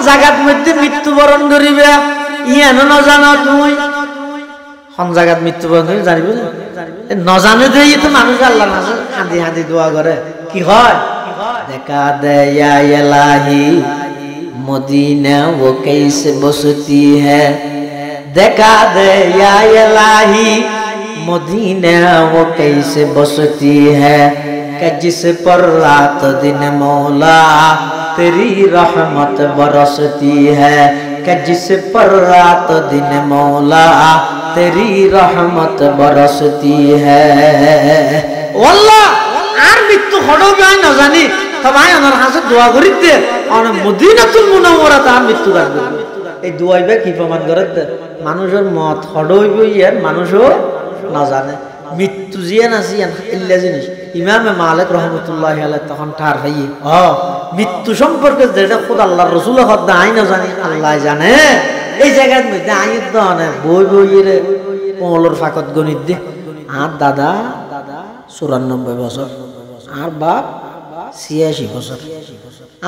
জায়গার মধ্যে মৃত্যুবরণ করিবে ইয়ানো না জানো তুমি কোন জায়গার মৃত্যুবরণ করিবে জানিবে না জানে দেই তো মানুষ আল্লাহর কাছে হাঁদি হাঁদি দোয়া করে কি হয় দেখা দে ইয়া ইলাহি মদিনা वो कैसे बसती है देखा दे या इलाही मदीना वो कैसे बसती है कि जिस पर रात दिन मौला तेरी रहमत बरसती है कि जिस पर रात दिन मौला तेरी रहमत बरसती है वल्लाह আর মৃত্যু হড়বে আই না জানি তবে আমার কাছে দোয়া করি দে আর মদিনাতুল মুনাওয়ারা তার মৃত্যু রাখবে এই দোয়াইবে কি প্রমাণ করে মানুষের মত হড়ইবে ইয়ার মানুষও না জানে মৃত্যু জিয়ান আছে ইল্লা জিনিস ইমামে মালিক রাহমাতুল্লাহি আলাইহি তখন ঠার হইয়ে মৃত্যু সম্পর্কে যেটা খোদ আল্লাহর রাসূল হদ আই না জানি আল্লাহ জানে এই জায়গার মধ্যে আইত দনে বই বইরে কোমলর ফাকত গণিত দে আর দাদা 94 বছর আর বাপ 86 বছর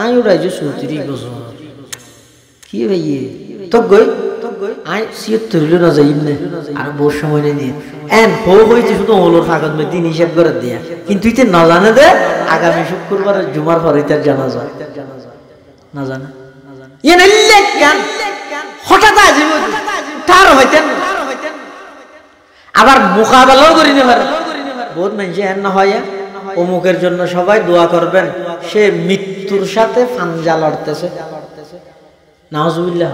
আই উড়াই যে 34 বছর কি ভাইয়ে তো গই আই 76 লো না যাইনে আর বহু সময় নেই এন হইতে শুধু ওলর ফাগত মে দিন হিসাব করে দেয়া কিন্তু ইতে না জানে দে আগামী শুক্রবার জুমার পরে তার জানাজা না জানে ইন ইল্লে কান হঠাৎ আজিব তার হইতেন আবার মুকাবালাও করি না পারে বহুত মানুষ এন না হয় অমুকের জন্য সবাই দোয়া করবেন সে মৃত্যুর সাথে ফাঞ্জা লড়তেছে নাউজুবিল্লাহ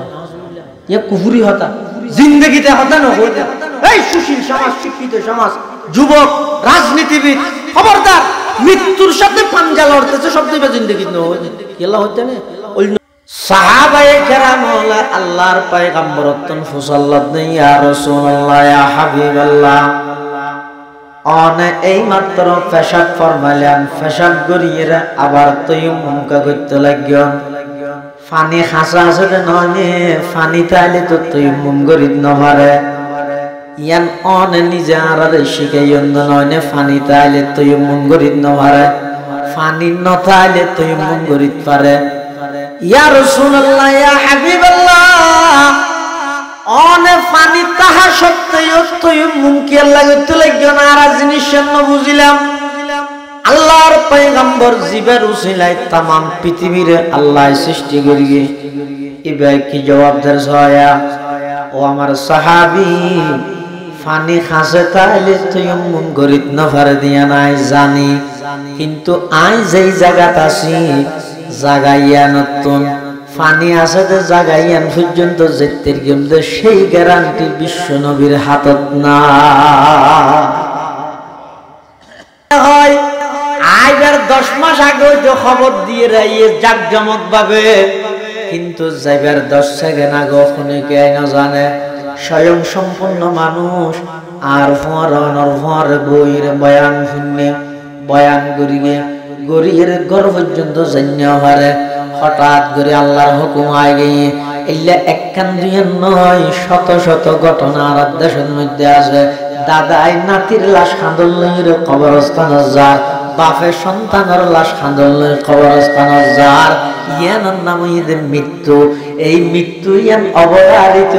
ইয়া কুফরি হতা জিন্দেগিতে হতা না হইতা এই সুশীল সমাজ শিক্ষিত সমাজ যুবক রাজনীতিবিদ খবরদার মৃত্যুর সাথে ফাঞ্জা লড়তেছে সব দিবা জিন্দেগি না হইতা এলা হইতা না ওই সাহাবায়ে কেরাম আল্লাহর পয়গম্বর তন ফুসাল্লাত ইয়া রাসূলুল্লাহ ইয়া হাবিবাল্লাহ অনে এই মাত্র পেশাব ফরমাইলেন পেশাব করিয়ে আবার তায়াম্মুম করতে লাগলেন পানি খাসা আছে ননে পানি তাইলে তো তায়াম্মুম করিত না পারে ইয়ান অনে নিজে আরারে শিখাইন ননে পানি তাইলে তায়াম্মুম করিত না পারে পানি ন তাইলে তায়াম্মুম করিত পারে ইয়া রাসূলুল্লাহ ইয়া হাবিবাল্লাহ অনে পানি তাহা সত্ত্বেও তায়াম্মুম কি আল্লাহ করতে লাগলো না আর জিনিস না বুঝিলাম আল্লাহর পয়গম্বর জিবের উসিলায় तमाम পৃথিবীর আল্লাহ সৃষ্টি করিয়ে ইবাই কি জবাব দের ছয়া ও আমার সাহাবী পানি খাসে তাইলে তায়াম্মুম করিত না পারে দিয়া নাই জানি কিন্তু আই যেই জায়গাত আছি জাগাইয়া নতুন পানি আছে যে জাগাইয়ান পর্যন্ত যেতের গেমদে সেই গ্যারান্টি বিশ্ব নবীর হাতত না হয় আইবার 10 মাস আগে যে খবর দিয়ে রাইয়ে জাকজমক ভাবে কিন্তু যাইবার 10 সেকেন্ড আগে ফোনে কে না জানে স্বয়ং সম্পূর্ণ মানুষ আর ফর বইয়ের বয়ান শুনে বয়ান করিয়ে গরিয়ের ঘর পর্যন্ত জানিয়া পারে হঠাৎ করে আল্লাহর হুকুম আয় গিয়ে এলে একখান দুইয়ের নয় শত শত ঘটনা আর দেশের মধ্যে আছে দাদাই নাতির লাশ খান্দল লইর কবরস্থানে যার বাপের সন্তানের লাশ খান্দল লইর কবরস্থানে যার ইয়ানোর নাম ঈদের মৃত্যু এই মৃত্যু ইয়ান অবধারিত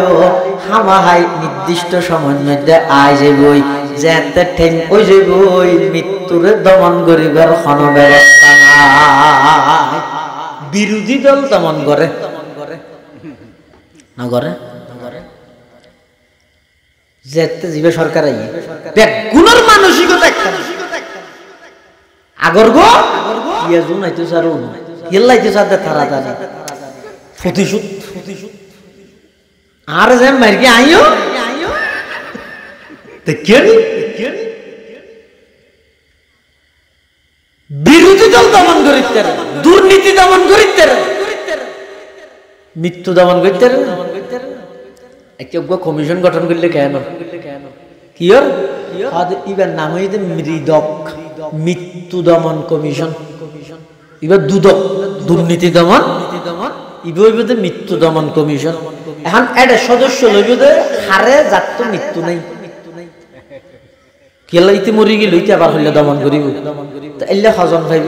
হামাহাই নির্দিষ্ট সময়ের মধ্যে আয় যাবই যেতে ঠেং ওই যাবই মৃত্যুরে দমন করিবার কোনো ব্যবস্থা নাই বিরোধী দল দমন করে না করে যেতে যাবে সরকার আইয়ে বেগুনের মানসিকতা একটা আগর গো ইয়াজু নাইতো সারু ইল্লাইতো সাদে তাড়াতাড়ি প্রতিশোধ আর যে মারকে আইও দেখেন বিরোধী দল দমন করিতে দুর্নীতি দমন করিতে মৃত্যু দমন করিতে একটা কমিশন গঠন করলে কেন কি এবার নাম হইতে মৃদক মৃত্যু দমন কমিশন এবার দুদক দুর্নীতি দমন ইবইবতে মৃত্যু দমন কমিশন এখন এটা সদস্য লইবতে হারে যাত মৃত্যু নাই কেলা ইতি মরি গেল ইতি আবার হইলে দমন করিব এলে হজন পাইব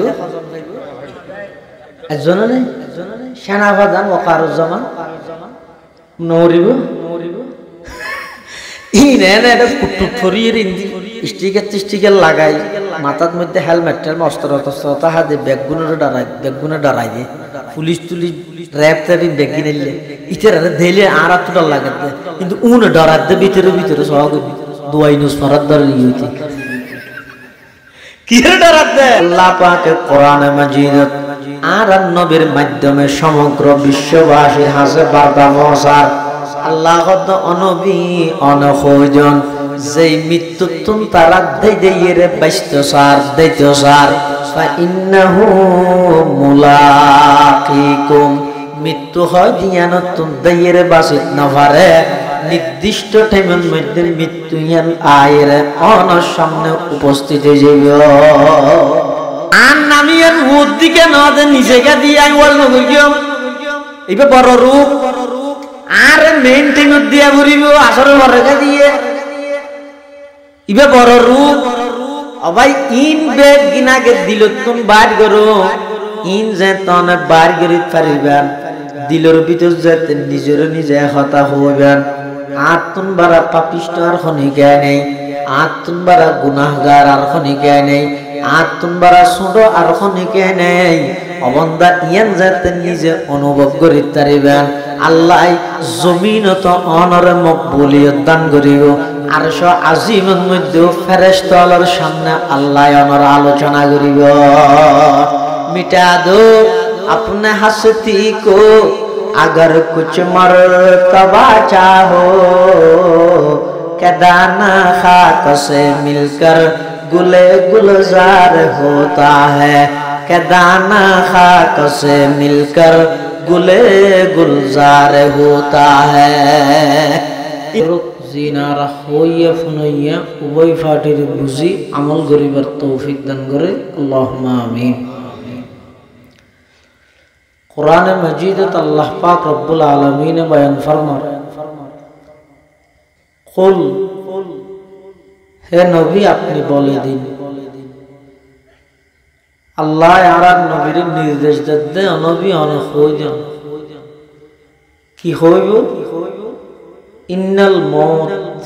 একজন নাই সেনাপ্রধান ওয়াকারুজ্জামান নরিব স্টিকার লাগাই মাথার মধ্যে হেলমেট অস্ত্র তাহাতে ব্যাগগুলো ডরাই দিয়ে পুলিশ র্যাব ট্যাবিন ব্যাগ কিনে ইটার দিলে আর এতটা লাগে কিন্তু উন ডরার দে ভিতরে সহ দোয়াই নুস মারার দর ইউতি কি ডরার দে আল্লাহ পাকের কোরআনে মাজিদত আর নবীর মাধ্যমে সমগ্র বিশ্ববাসীর হাতে বার্তা পৌঁছায় আল্লাহ কত অনবী অনখোজন যেই মৃত্যুতুন তারা দেইরে বাইস্তসার দেইতসার ফা ইন্নাহু মুলাকিকুম মৃত্যু হয় দিয়ানতুন দেইরে বাসিত না পারে নির্দিষ্ট টাইমের মধ্যে মৃত্যু ইয়ান আয়ের অনর সামনে উপস্থিত হয়ে যাবে আর নামিয়ার বুদ্ধিকে নদে নিজেকে দিয়ে আই ওয়াল নগরিও এইবে বড় রূপ আর মেইন টাইমত দিয়া ভরিব আসর বরকে দিয়ে ইবে বড় রূপ অবাই ইন বেগ গিনাকে দিলতুন বার করো ইন যে তনে বার করিত পারিবেন দিলর ভিতর যেতে নিজে হতা হইবেন আতুন বারা পাপিষ্ট আর খনিকে নেই আতুন বারা গুনাহগার আর খনিকে নেই আতুন বারা সুড়ো আর খনিকে নেই অবন্দা ইয়ান যাতে নিজে অনুভব করিতে পারিবেন আল্লাহ জমিনত অনরে মকবুলিয়ত দান করিব আরশ আজিমের মধ্যে ফেরেশতাদের সামনে আল্লাহ অনর আলোচনা করিব मिटा दो अपने हस्ती को अगर कुछ मर्तबा चाहो के दाना खाक से मिलकर गुले गुलजार होता है के दाना खाक से मिलकर गुले गुलजार होता है জিনারা হইয়া ফুনাইয়া উভয় ফাটির বুঝি আমল করিবার তৌফিক দান করে আল্লাহুম্মা আমিন। কোরআনে মজিদত আল্লাহ পাক রব্বুল আলামিন বয়ান ফরমান কুল হে নবী আপনি বলে দিন আল্লাহ আর নবীর নির্দেশ দেন নবী অনেক হইল কি হইব ইন্নাল মউত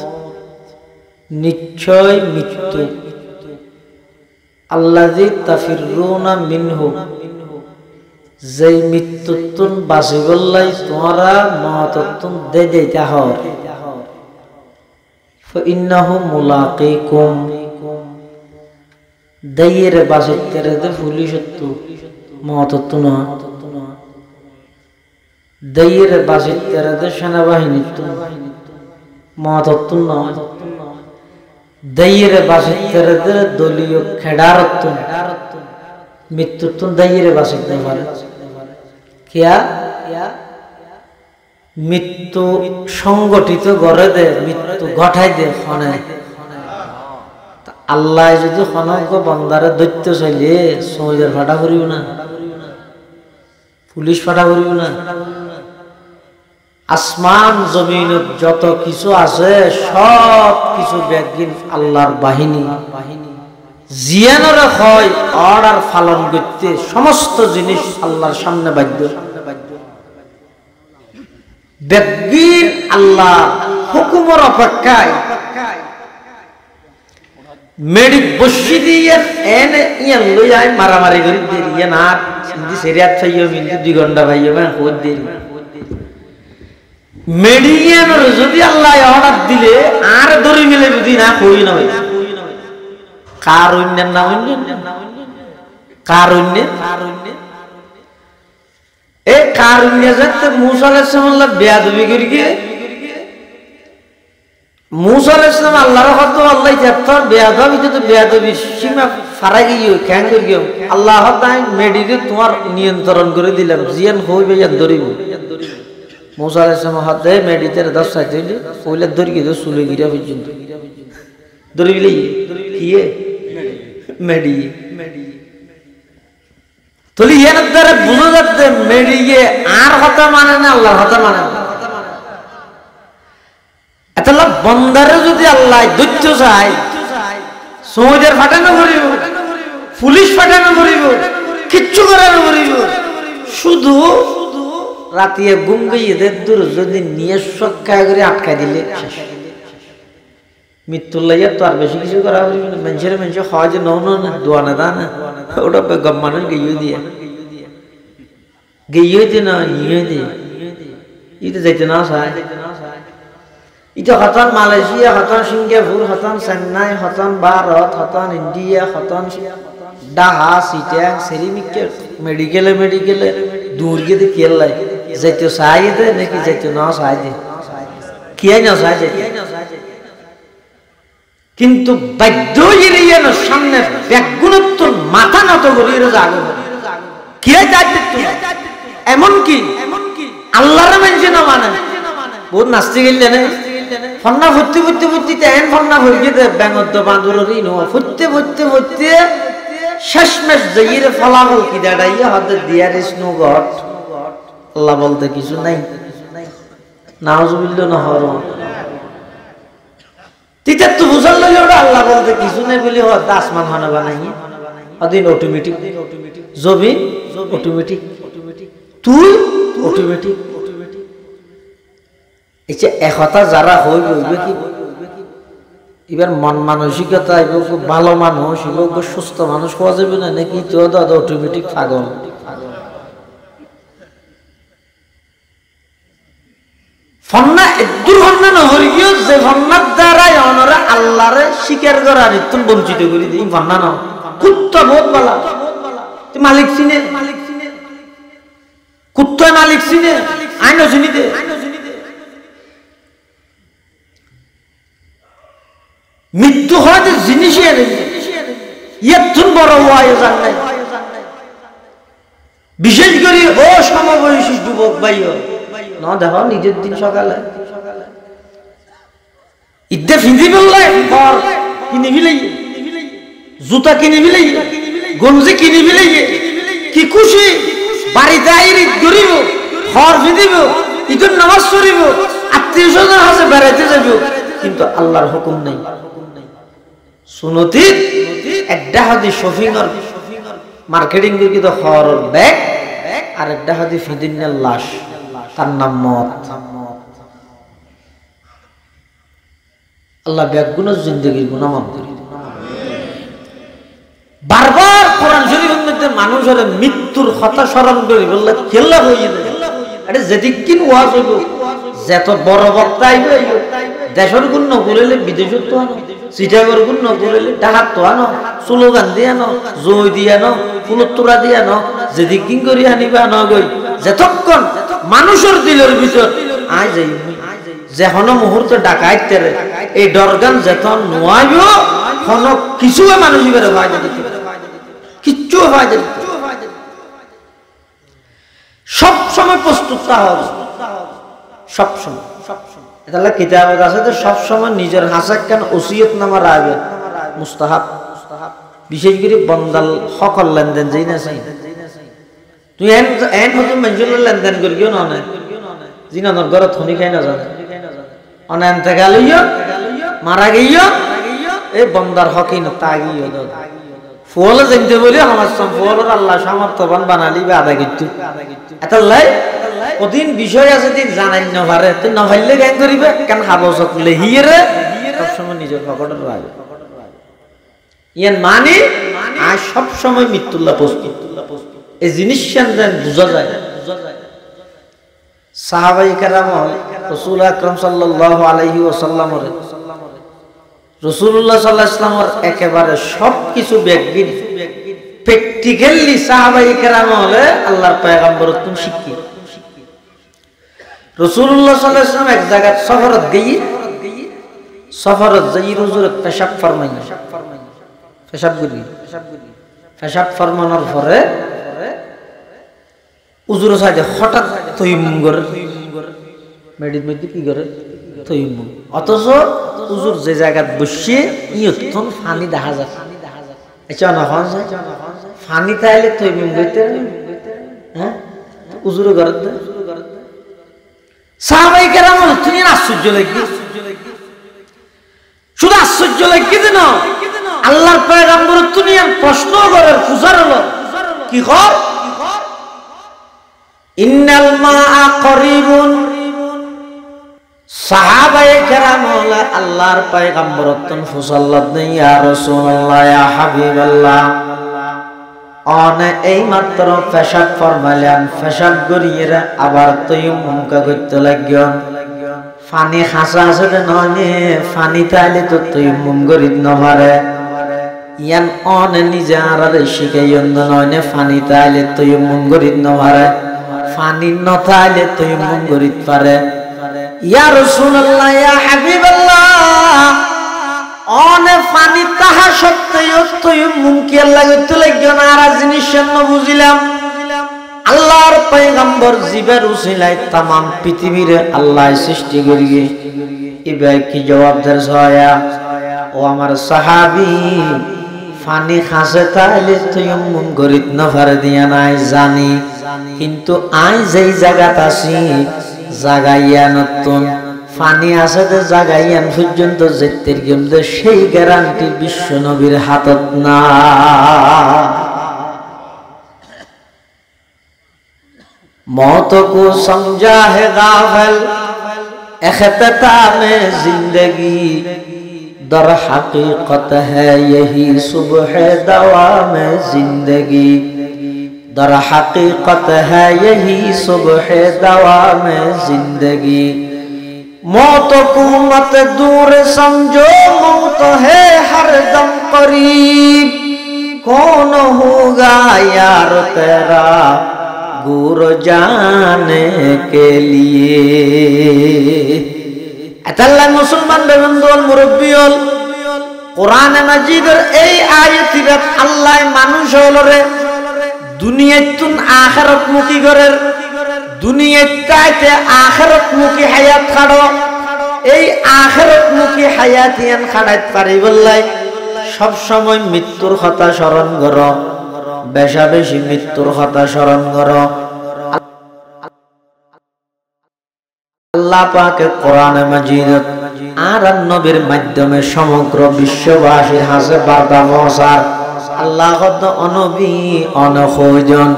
নিশ্চয় মৃত্যু আল্লাযী তাফিরুনা মিনহু যেই মৃত্যুতুন বাঁচিবলাই তোমরা মওততুন দে দেইতা হয় ফাইন্নাহু মুলাকিকুম দাইরে বাঁচিতেরে দে পুলিশত্তু মওততুন দাইরে বাঁচিতেরে দে সেনাবাহিনীত্তু মওততুন দাইরে বাঁচিতেরে দে দলীয় খেডারত্তু মৃত্যুতুন দাইরে বাঁচিতে পারে কিয়া মৃত্যু সংগঠিত করে দে মৃত্যু ঘটাই দে ফনে আল্লাহ যদি খনক বন্দারে দৈত্য চাইলে সমাজের ফাটা করিব না পুলিশ ফাটা করিব না আসমান জমিন যত কিছু আছে সব কিছু ব্যাগিন আল্লাহর বাহিনী জিয়ানরা হয় অর্ডার পালন করতে সমস্ত জিনিস আল্লাহর সামনে বাধ্য ব্যক্তির আল্লাহ হুকুমের অপেক্ষায় মেডিক বসি দিয়ে এনে ইয়ান লই আই মারামারি করি দিয়ে না সিন্ধি সেরিয়াত ফাইও মিন্দি 2 ঘন্টা ভাইও মানে হদ দেরি মেডিয়ানের যদি আল্লাহ অর্ডার দিলে আর দড়ি মিলে যদি না কই না হয় কারুণ্যের নাম কারুণ্যে এ কারুণ্য যাতে মুসা আলাইহিস সালাম বেয়াদবি করি গিয়ে মুসা আলাইহিস সালাম আল্লাহর কত আল্লাহ যাত্তর বেয়াদবি তো বেয়াদবি সীমা ফারাই গিয়ে কেন করি গিয়ে আল্লাহ তাই মেডিকে তোমার নিয়ন্ত্রণ করে দিলাম জিয়ান হইবে ইয়ান ধরিব মুসা আলাইহিস সালাম হাতে মেডিতে 10 সাইতে কইলে ধরি গিয়ে চুলে গিরা পর্যন্ত ধরিবিলে কিয়ে মেডি তলি এর দ্বারা বুঝা যাচ্ছে মেডিয়ে আর কথা মানে না আল্লাহর কথা মানে না এতলা বন্দারে যদি আল্লাহ দৈত্য চায় সমাজের ফাটানো করিব পুলিশ ফাটানো করিব কিচ্ছু করানো করিব শুধু রাতিয়ে ঘুম গিয়ে দূর যদি নিয়ে সক্কা করে আটকা দিলে মৃত্যুর লাইয়া তো আর বেশি কিছু করা হবে না। মানুষের খাওয়া যে নৌ না দোয়া না দা না ওটা বেগম মানুষ গিয়ে দিয়ে না নিয়ে দিয়ে এটা যাইতে না চায়। এটা হতন মালয়েশিয়া, হতন সিঙ্গাপুর, হতন চেন্নাই, হতন ভারত, হতন ইন্ডিয়া, হতন ডাহা, সিটাং, সেরিমিকে মেডিকেলে দূর গিয়ে খেল লাই যাইতে চাই দে নাকি যাইতে না চাই দে কে না চাই যাইতে। কিন্তু বাধ্য সামনে ব্যাগুণত্ব মাথা নত করি জাগ কে যাইতে এমনকি আল্লাহর মানুষ না মানে বহুত নাস্তি গেলে না ফন্না ফুটতে এন ফন্না ভরিয়ে দে ব্যাঙত বাঁদুরি নো ফুটতে শেষমেশ যাইরে ফলাফল কি দাঁড়াইয়া হাতে দিয়ার ইসনু গট আল্লাহ বলতে কিছু নাই। নাউজুবিল্লাহ না হর তিতে তো বুঝাল লইলে ওটা আল্লাহ বলতে কিছু নাই বলি হত আসমান হানা বানাই অদিন অটোমেটিক জমিন অটোমেটিক তুই অটোমেটিক এই যে একতা যারা হইবে কি এবার মন মানসিকতা এবং ভালো মানুষ এবং সুস্থ মানুষ হওয়া যাবে না নাকি তো দাদা অটোমেটিক পাগল। ফন্না দুর্ঘটনা নহর গিয়ে যে ফন্নার দ্বারাই অনরা আল্লাহরে স্বীকার করার ইতুন বঞ্চিত করে দিই ফন্না না কুত্তা বহুত বালা মালিক চিনে কুত্তা মালিক চিনে আইন চিনিতে মৃত্যু হয়তো জিনিসই এতুন বড় হওয়া জান নাই। বিশেষ করে ও সমবয়সী যুবক ভাই না দেখো নিজের দিন সকালে ইদে ফিঁদি বললে ঘর কিনে ফিলাই জুতা কিনে ফিলাই গঞ্জি কিনে ফিলাই কি খুশি বাড়িতে আইর ঈদ করিব ঘর ফিঁদিব ঈদের নামাজ পড়িব আত্মীয় স্বজন আছে বেড়াইতে যাব কিন্তু আল্লাহর হুকুম নাই। সুনতি একটা হাদি শপিংর মার্কেটিং করে কিন্তু হরর ব্যাগ আর একটা হাদি ফিদিনের লাশ তার নাম মত। আল্লাহ ব্যাগগুলোর জিন্দগির গুনাহ মাফ করি। বারবার কোরআন শরীফের মধ্যে মানুষের মৃত্যুর কথা স্মরণ করি বললে খেলা হয়ে যায়। এটা যেদিন ওয়াজ হইব যত বড় বক্তা আইবে দেশের গুণ নকরিলে বিদেশের তো আনো চিটাগর গুণ নকরিলে ডাহাত তো আনো স্লোগান দিয়ে আনো জয় দিয়ে আনো ফুলতোরা দিয়ে আনো যেদিন করি আনিবা আনো গই যতক্ষণ মানুষের দিলের ভিতর আই যাই যেন মুহূর্তে ডাকাইতে এই ডরগান যেতন নোয়াইব কোন কিছু মানুষ এবারে ফায়দা দিতে কিচ্ছু ফায়দা দিতে সব সময় প্রস্তুত হবে সব সময় তাহলে কিতাবে আছে যে সব সময় নিজের হাসাক কেন ওসিয়ত নামা রাখবে মুস্তাহাব বিশেষ করে বন্দাল সকল লেনদেন যেই না চাই তুই এন হতো মানুষের লেনদেন করিও না যিনি ঘরে থনি খাই না জানে অনেন থেকে লইও মারা গিয়েও এই বন্দার হকি না তা গিয়ে ফুলে জানতে বলি আমার ফুলের আল্লাহ সামর্থ্যবান বানালি বা আদা কিন্তু এটা লাই কদিন বিষয় আছে দিন জানাই না পারে তুই না পারলে জ্ঞান করিবে কেন খাবো সকলে হিয়েরে সবসময় নিজের পকেটে রাখবে ইয়ান মানে আর সবসময় মৃত্যুল্লাহ প্রস্তুত এই জিনিস বোঝা যায়। সাহাবায়ে কেরাম রাসূল আকরাম সাল্লাল্লাহু আলাইহি ওয়াসাল্লামের রাসূলুল্লাহ সাল্লাল্লাহু আলাইহি ওয়াসাল্লামের একেবারে সবকিছু ব্যাগিন প্র্যাকটিক্যালি সাহাবায়ে কেরাম হলে আল্লাহর পয়গম্বরত তুমি শিখি রাসূলুল্লাহ সাল্লাল্লাহু আলাইহি ওয়াসাল্লাম এক জায়গা সফরত গিয়ে সফরত যাই হুজুর পেশাব ফরমাইন পেশাব ফরমানোর পরে হুজুর সাইডে হঠাৎ তৈমুম করে মেডির মধ্যে কি করে তৈমুম অথচ হুজুর যে জায়গা বসে ইয়তন পানি দেখা যায় আচ্ছা না হন যায় পানি তাইলে তৈমুম করতে হ্যাঁ হুজুর করে দে সাহাবায়ে কেরাম তুমি আশ্চর্য লাগি শুধু আশ্চর্য লাগি না আল্লাহর পয়গম্বর তুমি প্রশ্ন করার পূজার হলো কি কর ইন্নাল মা করিবুন। সাহাবায়ে কেরাম হলে আল্লাহর পয়গম্বরত্বন ফুসাল্লাত নেই, ইয়া রাসূলুল্লাহ ইয়া হাবিবাল্লাহ, অনে এই মাত্র পেশাব ফরমাইলেন, পেশাব করিয়ে আবার তায়াম্মুম করতে লাগলেন। পানি খাসা আছে নয়, পানি তাইলে তো তায়াম্মুম করিত নপারে। ইয়ান অনে নিজে আর শিখাইন নয়, পানি তাইলে তায়াম্মুম করিত নপারে, পানি নতাইলে তায়াম্মুম করিত পারে। ইয়া রাসূলুল্লাহ ইয়া হাবিবাল্লাহ, অনে পানি তাহা সত্ত্বেও তায়াম্মুম কি আল্লাহ করতে লাগলেন। আর জিনিস বুঝিলাম, আল্লাহর পয়গম্বর জীবের উসিলায় तमाम পৃথিবীরে আল্লাহ সৃষ্টি করিয়ে ইবে কি জবাব দেয় ছয়া। ও আমার সাহাবী, পানি খাসে তাইলে তায়াম্মুম করিত না পারে দিয়া নাই জানি, কিন্তু আই যেই জায়গাত আছি জাগাইয়া নতুন পানি আছে যে জাগাইয়ান পর্যন্ত যেতের গেমদে সেই গ্যারান্টি বিশ্ব নবীর হাতত না। मौत को समझा है गाफिल इख्तितामे जिंदगी, दर हकीकत है यही सुबह दवाम जिंदगी, दर हकीकत है यही सुबह दवाम जिंदगी। मौत को मत दूर समझो, मौत है हर दम करीब, कौन होगा यार तेरा गुर जाने के लिए। अतल्ला मुसलमान बेबंदोल मुरब्बियोल, कुरान मजीदर এই আয়াতিরাত আল্লাহ মানুষ হলরে দুনিয়াতুন আখিরাত মুখী করের, দুনিয়াতে আখিরাত মুখী হায়াত খাড়ো। এই আখিরাত মুখী হায়াতিয়ান খাড়াইত পারি বললাই সব সময় মৃত্যুর কথা স্মরণ করো, বেশা বেশি মৃত্যুর কথা স্মরণ করো। আল্লাহ পাকে কোরআনে মাজিদ আর নবীর মাধ্যমে সমগ্র বিশ্ববাসীর হাতে বার্তা পৌঁছার। আল্লাহ কত অনবী অনখোজন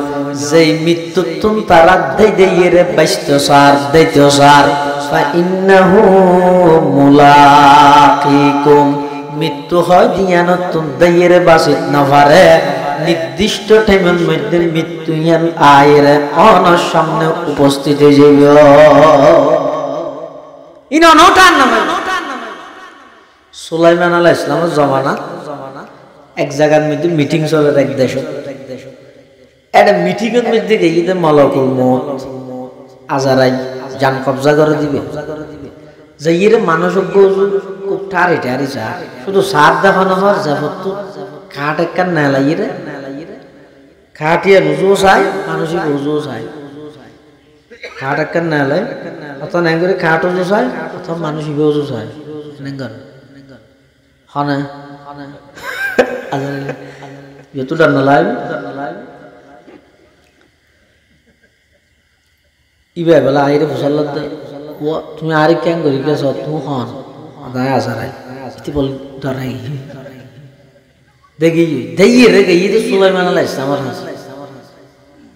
যেই মৃত্যু তুম তারা দেইরে বাইস্ত সার দেইত সার, ফা ইন্নাহু মুলাকিকুম, মৃত্যু হয় দিয়ানতুন দেইরে বাসিত না পারে, নির্দিষ্ট টাইমের মধ্যে মৃত্যু ইয়ান আয়ের অনর সামনে উপস্থিত হয়ে যাবে। ইন অনটার নামে সুলাইমান আলাইহিস সালামের জমানা এক জায়গার মধ্যে মিটিং চলে এক দেশে। একটা মিটিং এর মধ্যে গিয়ে মালাকুল মউত আজারাইল জান কবজা করে দিবে। যাইরে মানুষ খুব টারি টারি চা শুধু সার দেখানো হয় যাবত খাট একখান নেলাই রে, খাটিয়ে রুজুও চাই মানুষই রুজুও চাই, খাট একখান নেলাই অত নাই করে খাট রুজু চাই অত মানুষই রুজু চাই। হনে যতটা নালাই ইবে বেলা আইরে ফুসাল্লাত দে ও তুমি আরে কেন করি গেছ তুমি হন দায় আসারাই বল ধরাই দেখি দেই রে গই তো সুলাইমান আলাইহিস সালাম হাসে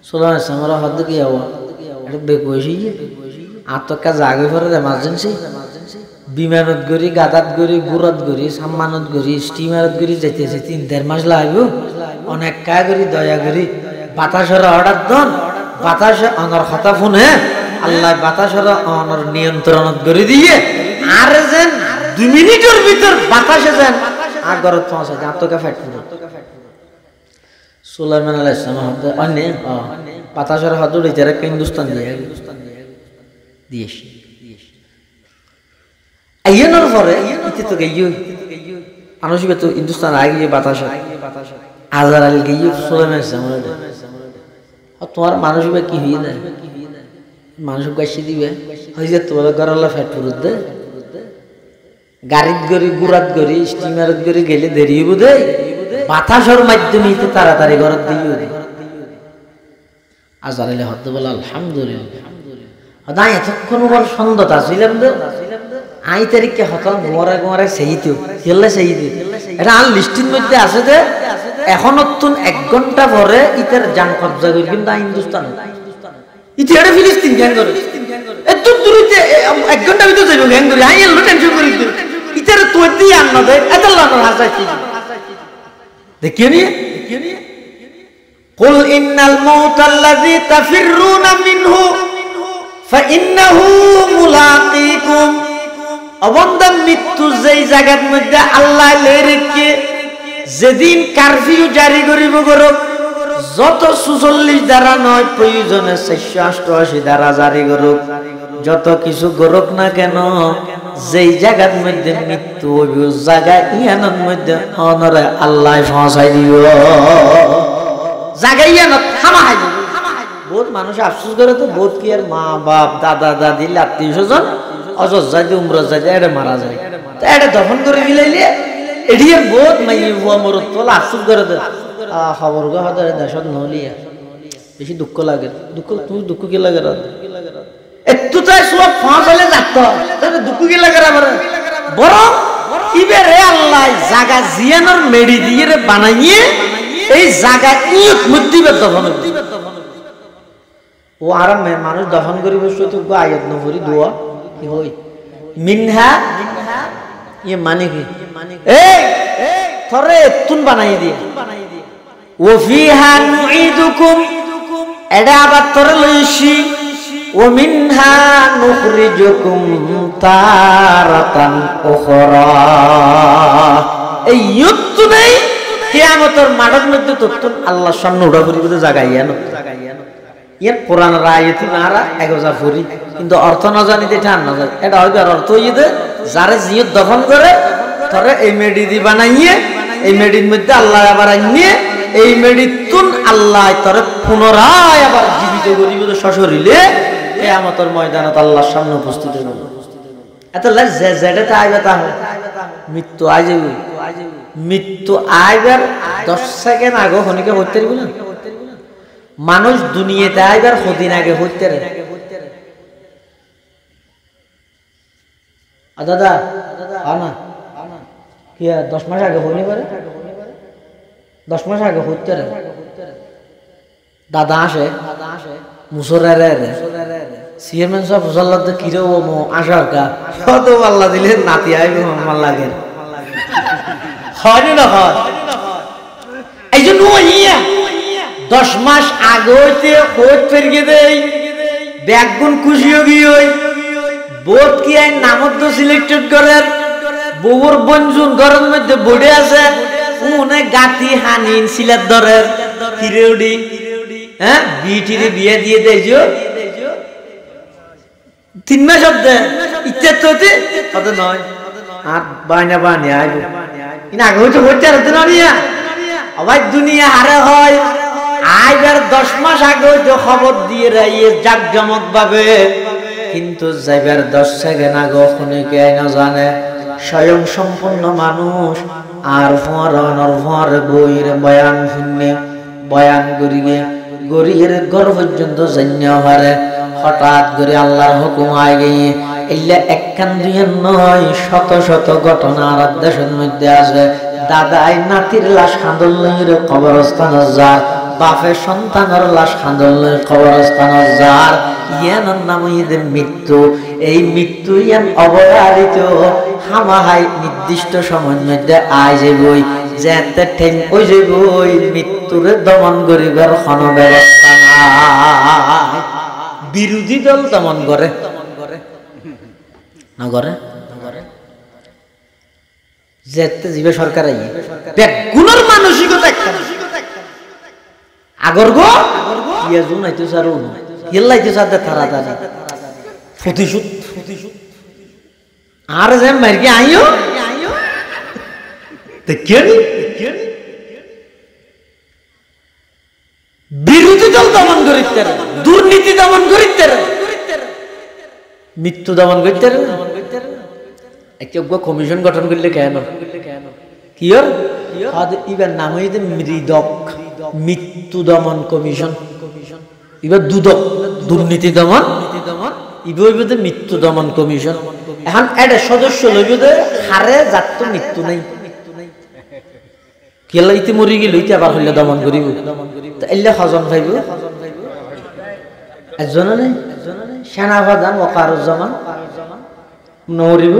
সুলাইমান সামরা হদ কি আওয়া এটা বেকোশি আতকা জাগে পরে এমার্জেন্সি বিমানত গরি গাদাত গরি গুরাত গরি সম্মানত গরি স্টিমারত গরি যাইতেছে ৩-৪ মাস লাগবে। অনেক কা গরি দয়া গরি বাতাসের অর্ডার দন, বাতাসে অনর কথা ফোনে আল্লাহ বাতাসের অনর নিয়ন্ত্রণত করে দিয়ে আর যেন ২ মিনিটের ভিতর বাতাসে যেন আগরত পৌঁছে আতকা ফেট পুরো। সুলাইমান আলাইহিস সালাম অন্য বাতাসের হাত উড়িতে রে হিন্দুস্তান দিয়ে আইনের পরে ইতে তো গইও মানুষ তো হিন্দুস্তান আগে বাতাসে আজার আল গইও সুলাইমান সামনে তোমার মানুষ কি হয়ে যায় মানুষ গাছি দিবে হয়ে যে তোমার গরলা ফ্যাট ফুরুত দে গাড়িত গড়ি গুড়াত গড়ি স্টিমারত গড়ি গেলে দেরি হইব দে বাতাসের মাধ্যমে তাড়াতাড়ি ঘরত দিও আজার আলে হতে বলে আলহামদুলিল্লাহ হদাই এতক্ষণ বল সন্ধ্যা ছিলাম দে আই তারিখে হতাম গোমরা গোমরা সেইতো খেললে সেইতো এটা আল লিস্টির মধ্যে আছে যে এখন নতুন ১ ঘন্টা পরে ইতার জান কবজা করি কিন্তু হিন্দুস্তান ইতি এটা ফিলিস্তিন কেন করে 1 ঘন্টা ভিতর যাইব গ্যাং করি আই এলো টেনশন করি ইতারে তো দি আর না দে এত লানোর হাসাইছি দেখিও নি قل إن الموت الذي تفرون منه فإنه ملاقيكم অবন্দা মৃত্যু যেই জায়গার মধ্যে আল্লাহ লেরেকে যেদিন কারফিউ জারি করিব গরব যত 46 ধারা নয় প্রয়োজনে 488 ধারা জারি করুক যত কিছু গরক না কেন যেই জায়গার মধ্যে মৃত্যু হইব জায়গা ইয়ানোর মধ্যে অনরে আল্লাহ পৌঁছাই দিব জায়গা ইয়ানত থামা হাই বহুত মানুষ আফসোস করে তো বহুত কি আর মা বাপ দাদা দাদি আত্মীয় স্বজন অজজ যাইতে উমরা যাইতে এটা মারা যায় তো এটা দফন করে গিলাইলে এডিয়ার বহুত মাই হুয়া মরত তোলা আফসোস করে দে খবর গো হদরে দেশত নলিয়া বেশি দুঃখ লাগে দুঃখ কি লাগে রাত একটু তাই সব ফাঁস হলে যাত তাহলে দুঃখ কি লাগে রে বড় ইবে রে আল্লাহ জায়গা জিয়ানোর মেডি দিয়ে রে বানাইয়ে এই জায়গা ইয়ত মুদ্দিবে দফন ও আরাম মানুষ দফন করিব তো আয়াত নফরি দোয়া কি হই মিনহা ये माने की थोड़े तुन बनाई दिए वो फीहा नुईदुकुम एडा आबाद थोड़े लईशी वो मिन्हा नुखरिजुकुम तारतन उखरा ए युद्ध नहीं कियामतर माडक मध्य तुन अल्लाह सामने उड़ा करी बदे जागाइया नो ইয়ার কোরআন রায়তি নারা এগোজা ফুরি কিন্তু অর্থ না জানিতে ঠান না যায় এটা হইবার অর্থ হইতে যারে জিয়ত দফন করে তরে এই মেডি দি বানাইয়ে এই মেডির মধ্যে আল্লাহ আবার আনিয়ে এই মেডিতুন আল্লাহ তরে পুনরায় আবার জীবিত করিব সশরীরে কিয়ামতের ময়দানে আল্লাহর সামনে উপস্থিত হইব এত লাজ জেডেটা আইবা তা মৃত্যু আই যাবে মৃত্যু আইবার 10 সেকেন্ড আগে হনিকে হইতে পারবো না মানুষ দুনিয়াতে আইবার কদিন আগে হইতে রে দাদা আনা কি 10 মাস আগে হইনি পারে 10 মাস আগে হইতে রে দাদা আসে মুসরারে রে সিএমএন সব ফসল্লাদ কিরে ও মো আশার কা কত আল্লাহ দিলে নাতি আইবে আমার লাগে হয় না হয় এইজন্য ইয়া 10 মাস আগে হইতে খোঁজ ফেরগে দেই ব্যাগুন খুশি হই হই বোট কি আই নামত সিলেক্টেড করেন বউর বঞ্জুন ঘরের মধ্যে বডে আছে উনে গাতি হানিন সিলেট ধরে কিরেউডি হ্যাঁ বিটিরে বিয়ে দিয়ে দেইছো 3 মাস অবধি ইচ্ছা তোতে কত নয় আর বানি আইবো ইনা আগে হইতে হইতে আর দুনিয়া আবার দুনিয়া হারে হয় আইবার 10 মাস আগে হইতে খবর দিয়ে রাইয়ে জাকজমক ভাবে কিন্তু যাইবার 10 সেকেন্ড আগে ফোনে কে না জানে স্বয়ং সম্পূর্ণ মানুষ আর ফর বইয়ের বয়ান শুনে বয়ান করিয়ে গরিয়ের ঘর পর্যন্ত জানিয়া হারে হঠাৎ করে আল্লাহর হুকুম আই গিয়ে এলে একখান দুইয়ের নয় শত শত ঘটনা আর দেশের মধ্যে আছে দাদাই নাতির লাশ কাঁদলের কবরস্থান যায় বাপের সন্তানের লাশ কাঁদলের কবরস্থান যার ইয়ানোর নাম ঈদের মৃত্যু এই মৃত্যু ইয়ান অবধারিত হামাহাই নির্দিষ্ট সময়ের মধ্যে আই যাবই যেতে ঠেং ওই যাবই মৃত্যুরে দমন করিবার কোনো ব্যবস্থা নাই বিরোধী দল দমন করে না করে যেতে জিবে সরকার আইয়ে বেগুনের মানসিকতা একটা আগর গো ইয়াজু নাইতো সারু ইল্লাইতো সাদে থারা দাদা প্রতিশোধ আর যে মারকে আইও তে কেনি বিরোধী দল দমন করিতে দুর্নীতি দমন করিতে মৃত্যু দমন করিতে একটা কমিশন গঠন করলে কেন কিয়র ইবার নাম হইতে মৃদক মৃত্যু দমন কমিশন এবার দুদক দুর্নীতি দমন ইবার মৃত্যু দমন কমিশন এখন এটা সদস্য লইবে হারে যাত মৃত্যু নাই কেলা ইতি মরি গেল ইতি আবার হইলে দমন করিব এলে হজন ভাইব একজনে নেই সেনাপ্রধান ওয়াকারুজ্জামান নরিব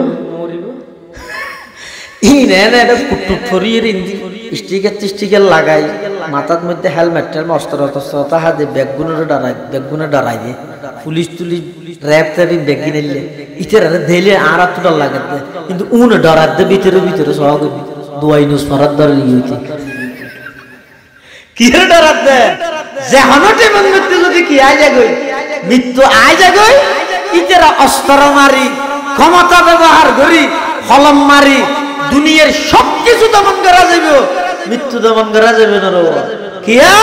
স্টিকার লাগাই মাথার মধ্যে হেলমেট অস্ত্র তাহা দিয়ে ব্যাগগুলো ডরাই দিয়ে পুলিশ র্যাব ট্যাবিং ব্যাগ কিনে ইটার ধেলে আর এতটা লাগে কিন্তু উন ডরার দে ভিতরে সহ দোয়াই নুস মারার ধরে কি ডরার দে যে হনটে মৃত্যু যদি কি আয় যাগই মৃত্যু আয় যাগই ইতারা অস্ত্র মারি ক্ষমতা ব্যবহার করি কলম মারি দুনিয়ার সবকিছু দমন করা যাবে মৃত্যু দমন করা যাবে না কিয়া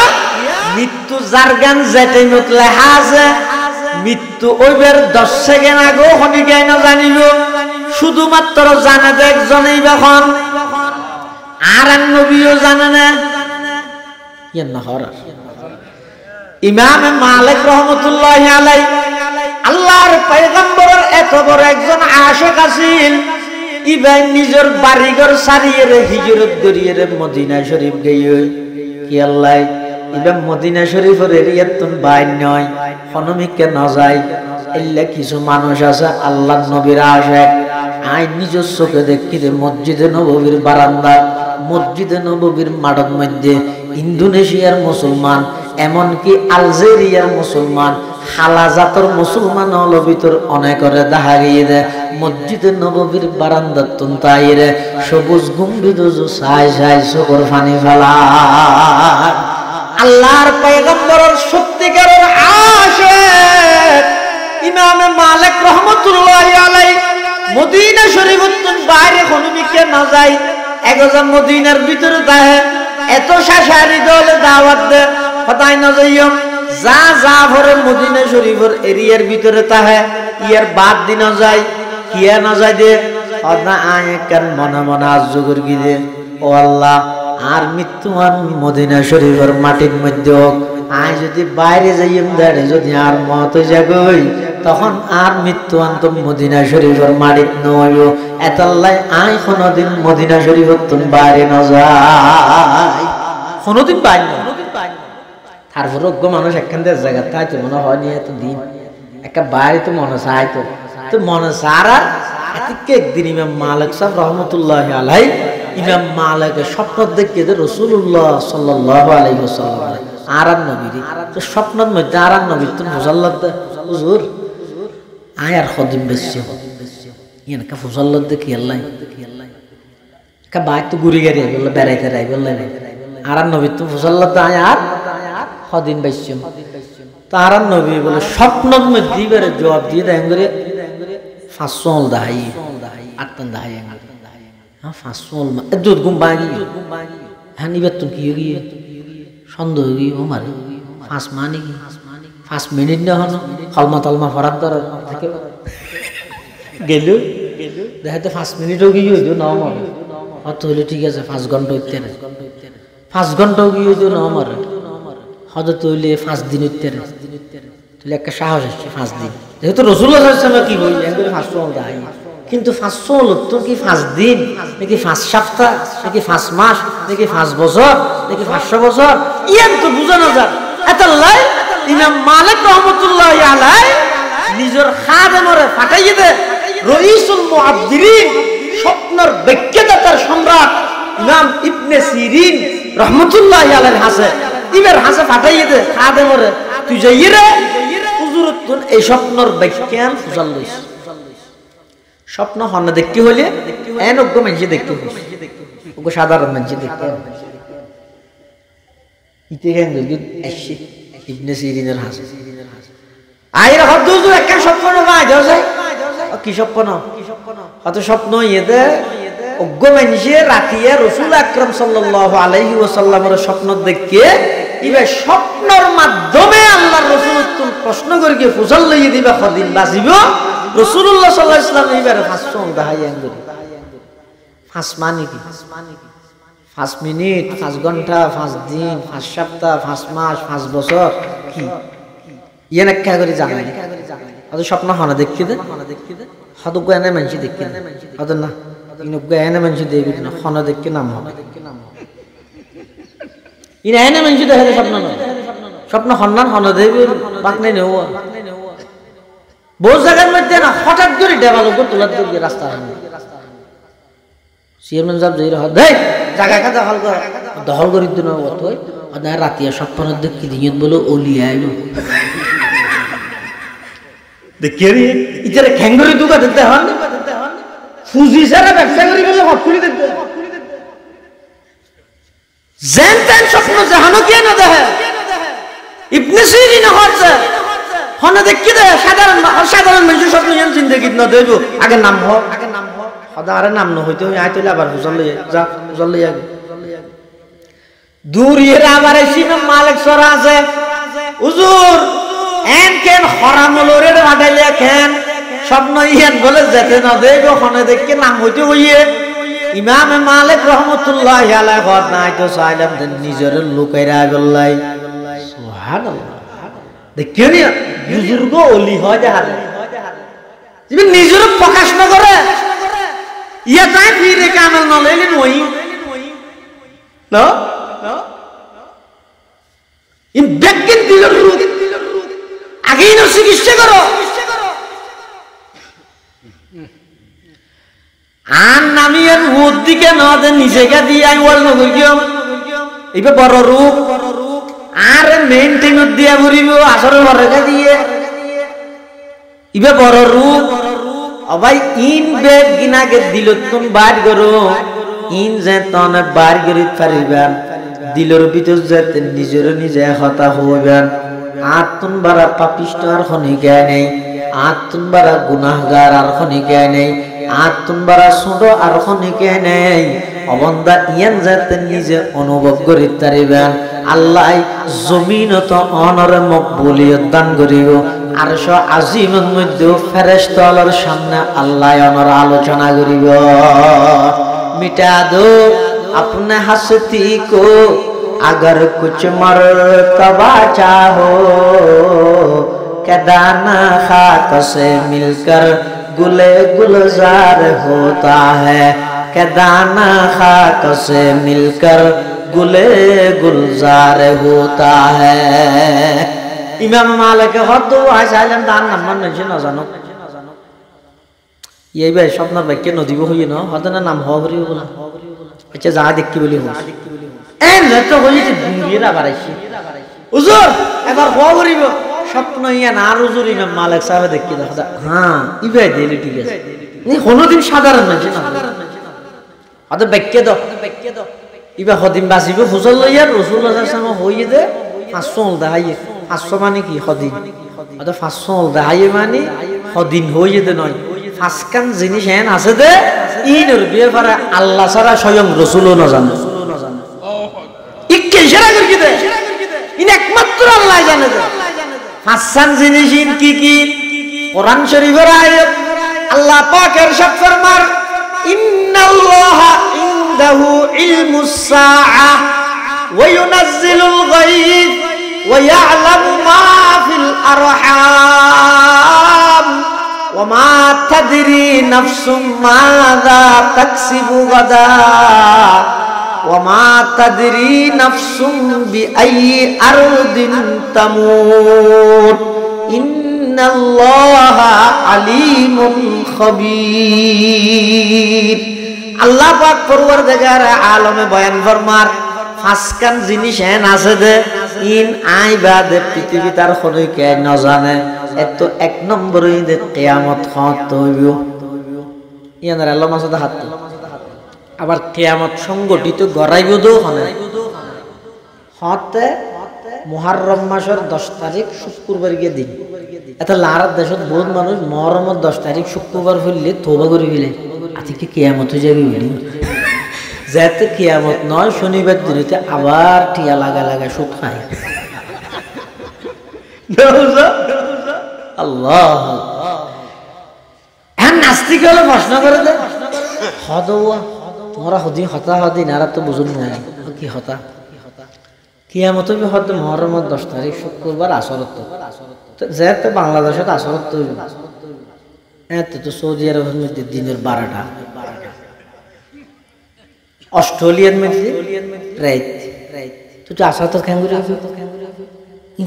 মৃত্যু জারগান যেতে মত লেখা আছে মৃত্যু ওইবার 10 সেকেন্ড আগে হনি গাই না জানিব শুধুমাত্র জানে যে একজনই এখন আর নবীও জানে না ইয়া না হর ইমাম মালিক রহমাতুল্লাহি আলাইহি আল্লাহর পয়গম্বরের এত বড় একজন আশিক আছেন ইবাই নিজের বাড়িঘর সারিয়ে হিজরত করিয়ে মদিনা শরীফ গিয়ে কি আল্লাহ ইবা মদিনা শরীফের এরিয়াতুন বাইর নয় ফনমিকে না যায় এল্লা কিছু মানুষ আছে আল্লাহর নবীর আশিক আই নিজের চোখে দেখি রে মসজিদে নববীর বারান্দা মসজিদে নববীর মাঠের মধ্যে ইন্দোনেশিয়ার মুসলমান এমনকি আলজেরিয়ার মুসলমান হালাজাতর মুসলমান হলো ভিতর অনেকরে দেখা গিয়ে দেয় মসজিদে নববীর বারান্দার তুনতাইরে সবুজ গুম্বিদ সাই চোখের পানি ফেলা আল্লাহর পয়গম্বরের সত্যিকারের আশিক ইমাম মালিক রহমাতুল্লাহি আলাইহি মদিনা শরীফের বাইরে হনুমিকে না যায় একজন মদিনার ভিতরে তাহে এত শাসারি দল দাওয়াত দে হতাই না যাইম যা ভরে মদিনা শরীফের এরিয়ার ভিতরে তাহে ইয়ার বাদ দিন যায় কিয়া না যায় দে অদনা আয় কেন মনে আজগর গিয়ে ও আল্লাহ আর মৃত্যুমান মদিনা শরীফের মাটির মধ্যে হোক আয় যদি বাইরে যাইম দাঁড়ে যদি আর মত জাগই তখন আর মৃত্যুয়ান তো মদিনা শরীফের মাটির নয় এতাল্লাই আয় কোনদিন মদিনা শরীফের তুন বাইরে না যায় কোনদিন বাইরে না তারপর অজ্ঞ মানুষ একখান দেশ জায়গা তাই তো মনে হয় এত দিন একটা বাইরে তো মনে চাই তো মনে সারা একদিন ইমাম মালিক সাহেব রহমতুল্লাহ আলাইহি ইমাম মালিকের স্বপ্ন দেখে যে রাসূলুল্লাহ সাল্লাল্লাহু আলাইহি ওয়াসাল্লাম আর নবীর তো স্বপ্নের মধ্যে আর নবীর তো মুজাল্লাদ হুজুর আয়ার খদিম বেশি ইয়ান কা মুজাল্লাদ দেখি আল্লাহ কা বাই তো গুরি গাড়ি বলল বেড়াইতে রাই বলল আর নবীর তো মুজাল্লাদ আয়ার খদিম বেশি তো আর নবী বলে স্বপ্নের মধ্যে বেরে জবাব দিয়ে দেন করে 500 দাহাই 8 দাহাই হ্যাঁ 500 দুধ ঘুম ভাঙি হ্যাঁ নিবে তুমি কি গিয়ে সন্দেহ গিয়ে ও মারে 5 মানে কি 5 মিনিট না হন কলমা তলমা ফরাক ধর থেকে গেল দেখে তো 5 মিনিটও গিয়ে হইতো না মারে অত হইলে ঠিক আছে 5 ঘন্টা হইতে না 5 ঘন্টাও গিয়ে হইতো না মারে হয়তো হইলে 5 দিন হইতে না তাহলে একটা সাহস আসছে 5 দিন যেহেতু রাসূলুল্লাহ সাল্লাল্লাহু আলাইহি ওয়াসাল্লাম কি বলি এগুলো 500 দাই কিন্তু 500 লোক তো কি 5 দিন নাকি 5 সপ্তাহ নাকি 5 মাস নাকি 5 বছর নাকি 500 বছর ইয়ান তো বুঝা না যায় আতাল্লাহ ইমাম মালিক রহমাতুল্লাহি আলাইহি নিজের খাদেমরে ফাটাইয়ে দে রাইসুল মুআদ্দিরিন স্বপ্নের ব্যাখ্যাদাতার সম্রাট ইমাম ইবনে সিরিন রহমাতুল্লাহি আলাইহি হাসে ইবের হাসে ফাটাইয়ে দে খাদেমরে তুই যাইরে হুজুরত এই স্বপ্নের ব্যাখ্যান ফুজাল লইস স্বপ্ন হন দেখতে হলে এন অজ্ঞ মানুষ দেখতে ওগো সাধারণ মানুষ দেখতে ইতে কেন যদি এসে ইবনে সিরিনের হাসে আইরা হদুজু একটা স্বপ্ন না যায় কি স্বপ্ন কত স্বপ্ন ইয়েতে অজ্ঞ মানুষে রাতিয়া রাসূল আকরাম সাল্লাল্লাহু আলাইহি ওয়াসাল্লামের স্বপ্ন দেখে ইবে স্বপ্নের মাধ্যমে আল্লাহর রাসূল প্রশ্ন করিকে ফুজাল লইয়ে দিবা কদিন বাঁচিব রাসূলুল্লাহ সাল্লাল্লাহু আলাইহি ওয়াসাল্লাম এবারে 500 দাহাই আঙ্গুরি 5 মানে কি 5 মিনিট 5 ঘন্টা 5 দিন 5 সপ্তাহ 5 মাস 5 বছর কি ইয়ান একটা করে জানাই আজ স্বপ্ন হনা দেখি দে হদ জ্ঞানে মানুষ দেখি হদ না ইন জ্ঞানে মানুষ দেখি না হনা দেখি নাম হবে ইন এনে মানুষ দেখে স্বপ্ন না স্বপ্ন হন্নান হনা দেবী বাক নাই নেওয়া বহু জায়গার মধ্যে না হঠাৎ করে ডেভেলপ তোলার দিকে রাস্তা হয় চেয়ারম্যান সাহেব যেই রকম দেয় জায়গা কাজা দখল করি দিন অতই রাতিয়া স্বপ্নের দিক কি দিন বলো অলিয়া আইলো দেখি ইতারে খ্যাঙ্গরি দুকা দিতে হন ফুজি সারা ব্যবসা করি বলে হট করে দিতে জেন তেন স্বপ্ন জাহানো কে না দেখে ইবনে সিরিন হচ্ছে হনে দেখি দে সাধারণ মানুষের স্বপ্ন যেন জিন্দগি না দেব আগে নাম হোক সদারে নাম ন হইতে হই আইতলে আবার হুজুর লই যা হুজুর লই আগে দূর এর আবার ইমাম মালিক সরা আছে হুজুর এন কেন হরামলরে মাটাইলে কেন স্বপ্ন ইয়ান বলে যেতে না দেব হনে দেখি নাম হইতে হইয়ে ইমাম মালিক রহমাতুল্লাহি আলাইহি কত নাই তো সাইলাম নিজের লুকাইরা গল্লাই সুবহানাল্লাহ দেখিও নি বুজুর্গ ওলি হয় দেখালে তুমি নিজের প্রকাশ না করে ইয়া তাই ফিরে কামাল না লইলেন ওই না ইন বেকিন দিলের রূপ আগেই না চিকিৎসা করো আর নামিয়ে মুদ দিকে না দে নিজেকে দিয়ে আই ওয়াল নগর গিয়ে এইবে বড় রূপ আর মেইনটেইন দিয়া ভরিব আসরের বড়কে দিয়ে ইবে বড় রূপ অবাই ইন বেগ গিনাকে দিল তুন বার করো ইন যে তনে বার করিত পারিবেন দিলর ভিতর যেতে নিজের নিজে হতা হইবেন আতুন বারা পাপিষ্ট আর খনিকে নেই আতুন বারা গুনাহগার আর খনিকে নেই আতুন বারা ছোট আর খনিকে নেই অবন্দা ইয়ান যেতে নিজে অনুভব করিত পারিবেন আল্লাহ জমিনত অনরে মকবুলিয়ত দান করিব আরশ আজিমের মধ্যে ফেরেশতার সামনে আল্লাহ অনর আলোচনা করিব मिटा दो अपने हस्ती को अगर कुछ मर्तबा चाहो के दाना खाक से मिलकर गुले गुलजार होता है के दाना खाक से मिलकर गुले गुलजार होता है इमाम मालिक हद आइलाम दान नम्बर नहीं न जानो ये भाई स्वप्न वाक्य नदीब हुई न हदना नाम हबरी बोला अच्छा जा देखि बोली हो एन तो होई যে দুনিয়া বাড়াইছি হুজুর এবার হবরিব স্বপ্ন ইয়া না হুজুর ইমাম মালিক সাহেব দেখি দেখা হ্যাঁ ইবাই দিলি ঠিক আছে নি কোনদিন সাধারণ মানুষ না আদ বাক্য দাও ইবা হদিন বাসিব হুজুর লইয়া রাসূলুল্লাহ সাল্লাল্লাহু আলাইহি ওয়াসাল্লাম হইয়ে দে 500 দাহাই 500 মানে কি হদিন আদ 500 দাহাই মানে হদিন হইয়ে দে নয় ফাসকান জিনিস এন আছে দে ইনর ব্যাপারে আল্লাহ ছাড়া স্বয়ং রাসূলও না জানে ইকে ইশারা করি দে ইন একমাত্র আল্লাহ জানে দে ফাসকান জিনিস ইন কি কোরআন শরীফের আয়াত আল্লাহ পাক ارشاد ফরমার ইন্নাল্লাহা ইনদাহু ইলমুস সাআ ওয়া ইউনাজ্জিলুল গায়ব ওয়া ইয়ালামু মা ফিল আরহাম وما تدري نفس ماذا تكسب غدا وما تدري نفس بأي أرض تموت إن الله عليم خبير আল্লাহ পাক পরওয়ারদিগার আলমে বয়ান ফরমার ফাসকান জিনিস এন আছে দে ইন আইবাদে পৃথিবী তার খনই কে না জানে এত এক নম্বরই দে কিয়ামত হত হইব ইয়ানার আল্লাহ মাসুদ হাত আবার কিয়ামত সংগঠিত গরাইব দো হনে হতে মুহররম মাসের 10 তারিখ শুক্রবার গিয়ে দিন এত লারাত দেশত বহুত মানুষ মুহররমের 10 তারিখ শুক্রবার হইলে তওবা করি ফেলে আজকে কিয়ামত হয়ে যাবে বলি যাতে কিয়ামত নয় শনিবার দিনতে আবার টিয়া লাগা সুদ খায় আল্লাহ হ্যাঁ নাস্তিক হলে প্রশ্ন করে দে হদওয়া তোমরা হদিন হতা হদিন আর তো বুঝুন না কি হতা কিয়ামত হবে হদ মুহররমের 10 তারিখ শুক্রবার আসরত যেতে বাংলাদেশত আসরত এত তো সৌদি আরবের মধ্যে দিনের 12টা অস্ট্রেলিয়ার মধ্যে রাত তো আসরত কেন করে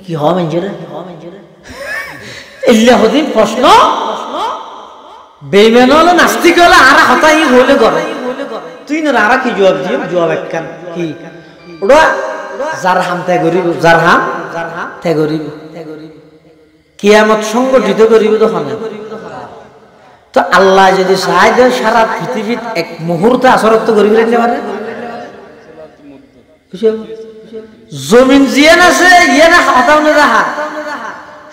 কি হয় মঞ্জুরা ইল্লা হদিন প্রশ্ন বেঈমান হলে নাস্তিক হলে আর হতাই হলে করে তুই না আর কি জবাব দিও জবাব একখান কি ওরা জারহাম তে গরিব জারহাম তে গরিব কিয়ামত সংগঠিত করিব তখন তো আল্লাহ যদি চায় যে সারা পৃথিবীত এক মুহূর্তে আসরত করিব নিতে পারে জমিন জিয়ান আছে ইয়ানা হতাও না রাহা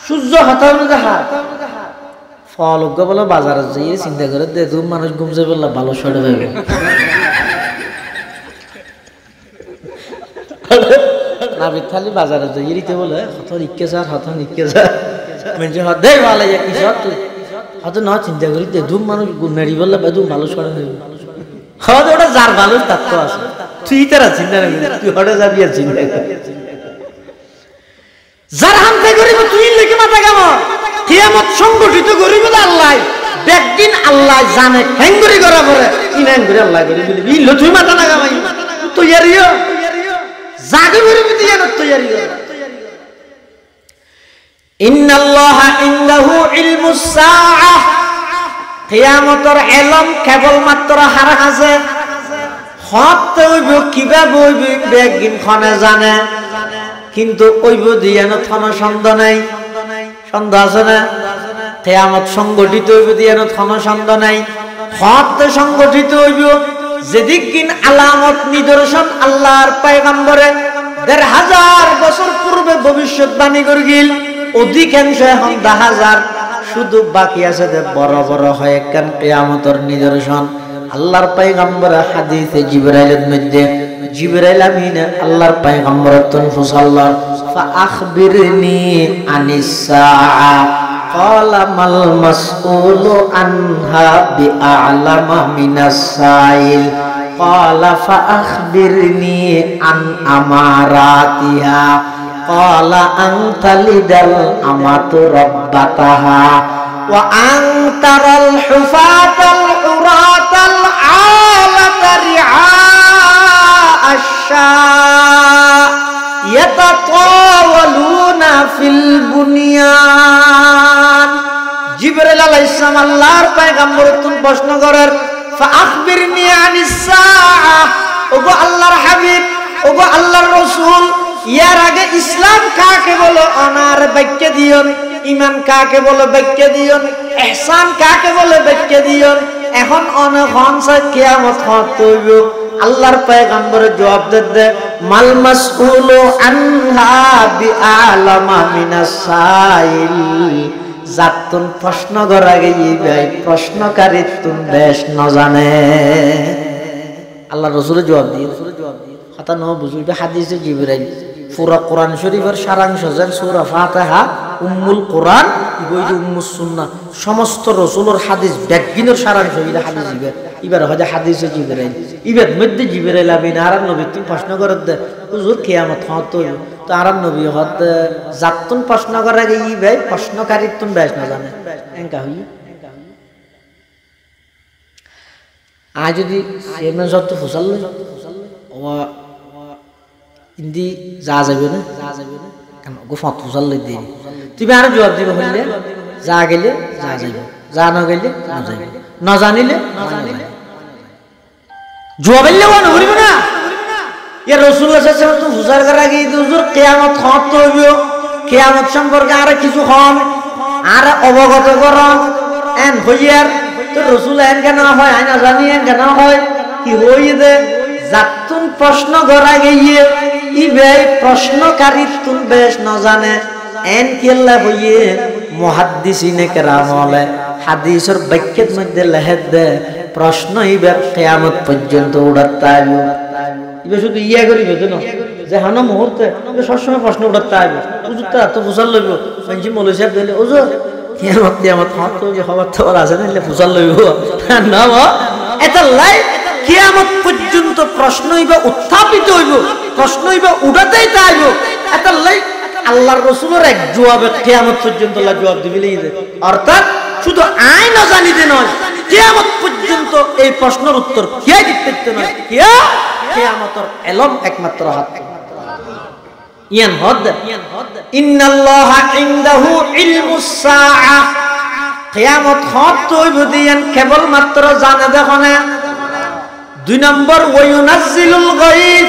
সূর্য হতাও না রাহা ফলজ্ঞ বলে বাজারে যাইয়ে চিন্তা করে দে দু মানুষ ঘুমছে বললে ভালো সরে যাবে নাবিদ খালি বাজারে যাইয়ে দিতে বলে হত নিকে স্যার হত নিকে স্যার মানে হদে ভালো ইয়া কি সব তুই হত না চিন্তা করি দে দু মানুষ গুনারি বললে বেদু ভালো সরে যাবে হদ ওটা যার ভালো তত্ত্ব আছে তুই তারা চিন্তা করি তুই হড়ে যাবি আর চিন্তা করি যার হামতে করিব তুই লেখে মাথা কামো কিয়ামত সংগঠিত করিব আল্লাহ একদিন আল্লাহ জানে হ্যাঙ্গুরি করা পরে ইনান করে আল্লাহ করি বলি ইল্লো তুই মাথা না কামাই তৈয়ারিও জাগে করিব তুই এর তৈয়ারি কর ইন্নাল্লাহা ইনদাহু ইলমুস সাআহ কিয়ামতের ইলম কেবল মাত্র হার আছে হত হইব কিভাবে হইব একদিন খনে জানে কিন্তু ওইব দিয়ান থন সন্দেহ নাই সন্দেহ আছে না কিয়ামত সংগঠিত হইব দিয়ান থন সন্দেহ নাই হত সংগঠিত হইব যেদিন আলামত নিদর্শন আল্লাহর পয়গম্বরে ১৫০০ বছর পূর্বে ভবিষ্যৎবাণী করিল অধিকাংশ এখন ১০০০০ শুধু বাকি আছে যে বড় বড় হয় কেন কিয়ামতের নিদর্শন আল্লাহর পয়গম্বর হাদিসে জিবরাইলের মধ্যে জিবরাইল আমিন আল্লাহর পয়গম্বর তনফুসাল্লাহ ফাআখবিরনি আনিস সাআ ক্বালা মাল মাসউলু আনহা বিআলামা মিনাস সাইল ক্বালা ফাআখবিরনি আন আমারাতিহা ক্বালা আনতালিদাল আমাতু রাব্বাতাহা ওয়া আনতারাল হুফাতাল উরাতাল আলাতা রিআ ইয়াতাতাওয়ালুনা ফিল বুনিয়ান জিবরাইল আলাইহিস সালাম আল্লাহর পয়গম্বর তুমি প্রশ্ন করেন ফাআখবিরনি আনিস সাআ ওগো আল্লাহর হাবিব ওগো আল্লাহর রাসূল ইয়ার আগে ইসলাম কাকে বলে অনার বাক্য দিয়ন ঈমান কাকে বলে বাক্য দিয়ন ইহসান কাকে বলে বাক্য দিয়ন এখন অনখন সে কিয়ামত হইব আল্লাহর পয়গম্বরের জবাব দে মাল মাসউলু আনহা বিআলামা মিনাস সাইল জাতুন প্রশ্ন করা গই ভাই প্রশ্নকারী তুন বেশ ন জানে আল্লাহ রাসূলের জবাব দিয়ে কথা ন বুঝিবে হাদিসে জিবরাইল পুরা কোরআন শরীফের সারাংশ যেন সূরা ফাতিহা উম্মুল কোরআন ইবই উম্মুস সুন্নাহ সমস্ত রাসূলের হাদিস ব্যাগিনের সারাংশ ইলা হাদিস ইবার হয় হাদিসে জিবরাইল ইবার মধ্যে জিবরাইল আমিন আর নবী তুমি প্রশ্ন করত দে হুজুর কিয়ামত হত তো আর নবী হত জাতুন প্রশ্ন করা গই ভাই প্রশ্নকারী তুমি বেশ না জানে এনকা হই আজ যদি চেয়ারম্যান সত্য ফুসাল ও হিন্দি যা যাবে না কেন গো ফত ফুসাল লই দিই তুমি আর জবাব দিব হইলে যা গেলে যা যাইবে যা না গেলে না যাইবে না জানিলে জবাব দিলে কোন হইব না ইয়া রাসূলুল্লাহ সাল্লাল্লাহু আলাইহি ওয়াসাল্লাম তো ফুসার করা গই হুজুর কিয়ামত হত হইব কিয়ামত সম্পর্কে আর কিছু হন আর অবগত করন এন হইয়ার তো রাসূল এন কেন হয় আইনা জানি এন কেন হয় কি হই দে জাতুন প্রশ্ন করা গইয়ে ইবে প্রশ্নকারী তুন বেশ না জানে এন কেল্লা হইয়ে মুহাদ্দিসিনে কেরাম হলে হাদিসের বাক্যের মধ্যে লেখে দে প্রশ্ন ইবে কিয়ামত পর্যন্ত উড়াতে আইব ইবে শুধু ইয়া করিবে তো না যে হানো মুহূর্তে সবসময় প্রশ্ন উড়াতে আইব হুজুর তা তো ফুসাল লইব মানজি মৌলভী সাহেব দিলে হুজুর কিয়ামত হত যে খবর তো আছে না ফুসাল লইব না এটা লাই কিয়ামত পর্যন্ত প্রশ্ন হইবা উত্থাপিত হইব প্রশ্ন হইবা উড়াতেই তাইব এটা লাই আল্লাহর রাসূলের এক জবাবে কিয়ামত পর্যন্ত আল্লাহ জবাব দিবেই অর্থাৎ শুধু আইন না জানিতে নয় কিয়ামত পর্যন্ত এই প্রশ্নের উত্তর কে দিতে নয় কিয়ামতের ইলম একমাত্র হাত ইয়ান হদ ইন্নাল্লাহা ইনদাহু ইলমুস সাআ কিয়ামত হদ তৈব দিয়েন কেবল মাত্র জানে দেখো না। 2 নম্বর ওয়ায়ুনাজ্জিলুল গায়ব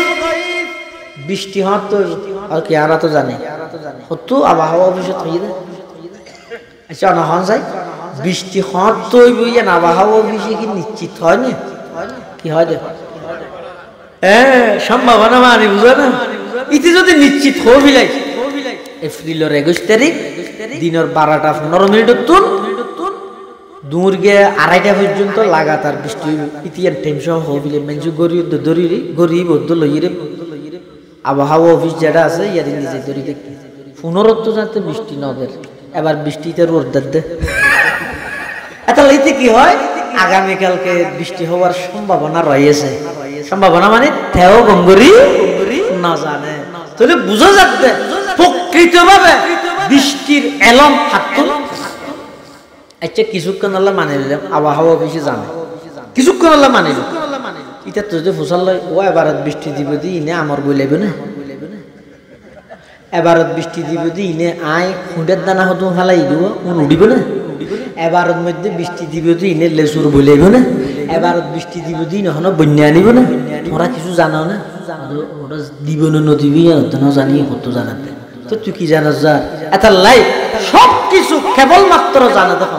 বৃষ্টি হদ তৈব আর কি আরা তো জানে হতো আবহাওয়া অফিসে থই দে আচ্ছা না হন যাই বৃষ্টি হদ তৈব ইয়ান আবহাওয়া অফিসে কি নিশ্চিত হয় না কি হয় দেখো সম্ভাবনা মানে বুঝো না ইতি যদি নিশ্চিত হয়ে বিলাই এপ্রিলের 21 তারিখ দিনের 12টা 15 মিনিটের তুন দূর গিয়ে 2:30টা পর্যন্ত লাগাতার বৃষ্টি ইতিহার টেনশন হয়ে বিলে মেঞ্জু গরিব লইরে আবহাওয়া অফিস যেটা আছে ইয়ার নিজে দড়ি দেখতে 15 তো যাতে বৃষ্টি নদের এবার বৃষ্টিতে রোদ দে এত লইতে কি হয় আগামীকালকে বৃষ্টি হওয়ার সম্ভাবনা রয়েছে সম্ভাবনা মানে থেও গঙ্গরি না জানে তাহলে বুঝা যাচ্ছে প্রকৃতভাবে বৃষ্টির এলম হাতুল আচ্ছা কিছুক্ষণ আল্লাহ মানে নিলাম আবহাওয়া অফিসে জানে কিছুক্ষণ আল্লাহ মানে নিল এটা তো যদি ফসল লয় ও এবারত বৃষ্টি দিব দি ইনে আমার বই লাগবে না এবারত বৃষ্টি দিব দি ইনে আয় খুঁড়ের দানা হতো হালাই দিব কোন উড়িব না এবারত মধ্যে বৃষ্টি দিব দি ইনে লেসুর বই লাগবে না এবারত বৃষ্টি দিব দি নহন বন্যা আনিব না তোরা কিছু জানো না ওটা দিব না নদীবি না জানি কত জানাতে তো তুই কি জানাস যা এটা লাই সব কিছু কেবলমাত্র জানা দেখো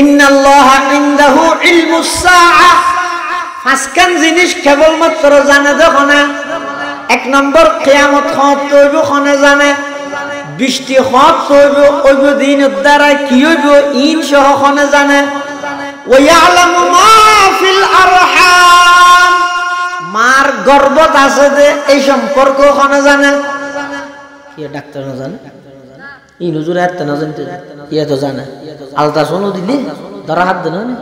ইন্নাল্লাহা ইনদাহু ইলমুস সাআ পাঁচখান জিনিস কেবলমাত্র জানে দেখো না 1 নম্বর কিয়ামত হত হইব কোনে জানে বৃষ্টি হত হইব ওইব দিনের দ্বারা কি হইব ইন সহ কোনে জানে ওয়া ইয়ালামু মা ফিল আরহাম মার গর্ভত আছে যে এই সম্পর্ক কোনে জানে কি ডাক্তার না জানে ই নজরে হাত না জানতে ইয়া তো জানে আলট্রাসাউন্ড দিলি ধরা হাত দেন না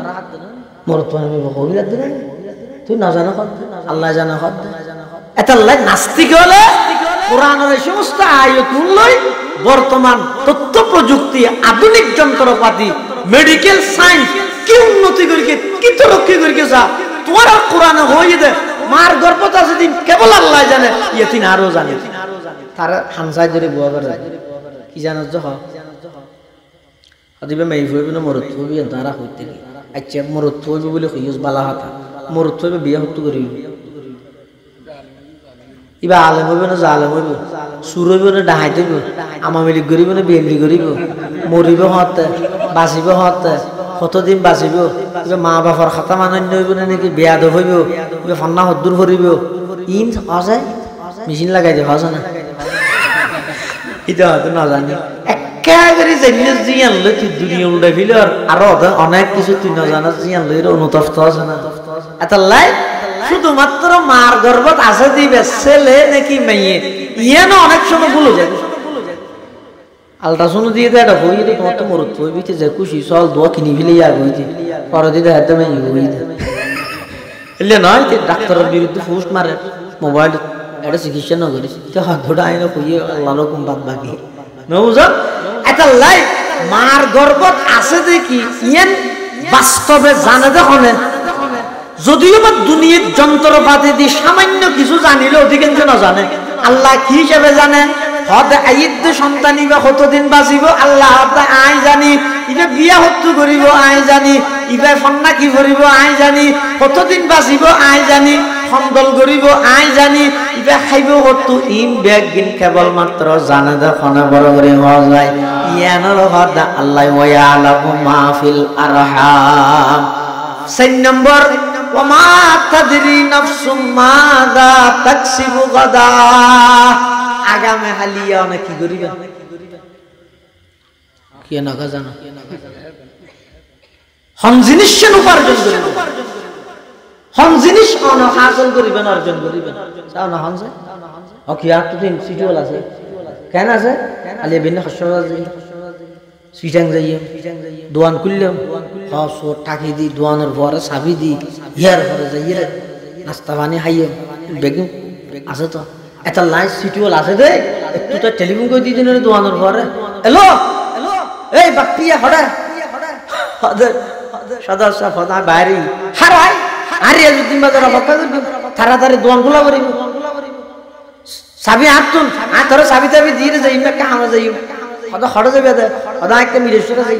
মোর তো আমি বলি দেন তুই না জানা কত আল্লাহ জানা কত এটা লাই নাস্তিক হলে কোরআনের এই সমস্ত আয়াতুল লই বর্তমান তথ্য প্রযুক্তি আধুনিক যন্ত্রপাতি মেডিকেল সায়েন্স কি উন্নতি করিকে কি তরক্কি করিকে যা তোমার কোরআনে হই দে মার গর্ভত আছে দিন কেবল আল্লাহ জানে ইয়েতিন আরো জানে তার হানসাই ধরে বুয়া করে কি জানাস যহ আদিবে মাই হইবে না মরত হইবে তারা হইতে আচ্ছা মরত হইবে বলে কইস বালা হাতা মরত হইবে বিয়া হত্তু করিব ইবা আলেম হইবে না জালেম হইবে সুর হইবে না ডাহাই হইব আমামিলি করিব না বিএমলি করিব মরিব হতে বাঁচিব হতে কতদিন বাঁচিব ইবা মা বাবার খাতা মানন্য হইব না নাকি বেয়াদ হইব ইবা ফান্না হদ্দুর করিব ইন হজায় মেশিন লাগাই দে হজ না এটা হয়তো না জানি একেবারে জানিস জিয়ান লই তুই দুনিয়া উল্টাই ফেলে আরো অনেক কিছু তুই না জানাস জিয়ান লই অনুতপ্ত আছে না এটা লাই শুধুমাত্র মার গর্ভত আছে দিবে ছেলে নাকি মেয়ে ইয়ে না অনেক সময় ভুলে যায় আলট্রাসাউন্ড দিয়ে দেয় এটা হই রে তোমার তো মরত হই বিতে যে খুশি চল দোয়া কিনি ফেলে আর হইতে পরে দিতে হাতে মেয়ে হইতে এলে নয় ডাক্তারের বিরুদ্ধে পোস্ট মারে মোবাইল এটা চিকিৎসা না করিস তো হাতটা আইনা কইয়ে আল্লাহর হুকুম বাদ বাকি নবুঝা এটা লাই মার গর্ভত আছে দেখি ইয়ান বাস্তবে জানে দেখো না যদিও বা দুনিয়ার যন্ত্রপাতি দিয়ে সামান্য কিছু জানিলে অধিকাংশ না জানে আল্লাহ কি হিসাবে জানে হতে আইদ সন্তান ইবা কতদিন বাঁচিব আল্লাহ হতে আই জানি ইবা বিয়া হত্যু করিব আই জানি ইবা ফন্না কি করিব আই জানি কতদিন বাঁচিব আই জানি খন্দল করিব আই জানি ইবা খাইব হত্যু ইম ব্যাগ গিন কেবলমাত্র জানে দেখনে বড় করে হওয়া যায় ইয়ানোর হতে আল্লাহ ওয়ালাহু মা ফিল আরহাম 4 নম্বর ওমা তাদরি নাফসুম মাযা তাকসিবু গাদা আগামে হালিয়া না কি করিবা কি না জানো হন জিনিস উপার্জন করিবা হন জিনিস অন হাসিল করিবেন অর্জন করিবেন চাও না হন যায় ও কি আর তো ইনস্টিটিউট আছে কেন আছে আলে বিন হাসবাজ সিটাং যাইয়ে দোয়ান খুললাম হ্যাঁ সো টাকি দি দোয়ানের পরে চাবি দি ইয়ার পরে যাইয়ে নাস্তা পানি খাইয়ে বেগিং আছে তো এটা লাইন সিটিউল আছে দে একটু তো টেলিফোন করে দিয়ে দিন দোয়ানের পরে হ্যালো এই বাপ্পিয়া হড়া সদা সদা বাইরে হারাই আরে যদি বাজার অপেক্ষা করবি তাড়াতাড়ি দোয়ান খোলা করিব চাবি হাতুন আ তোর চাবি চাবি দিয়ে যাই না কাম যাই হদা হড় যাবে হদা একটা মিরেশ্বর যাই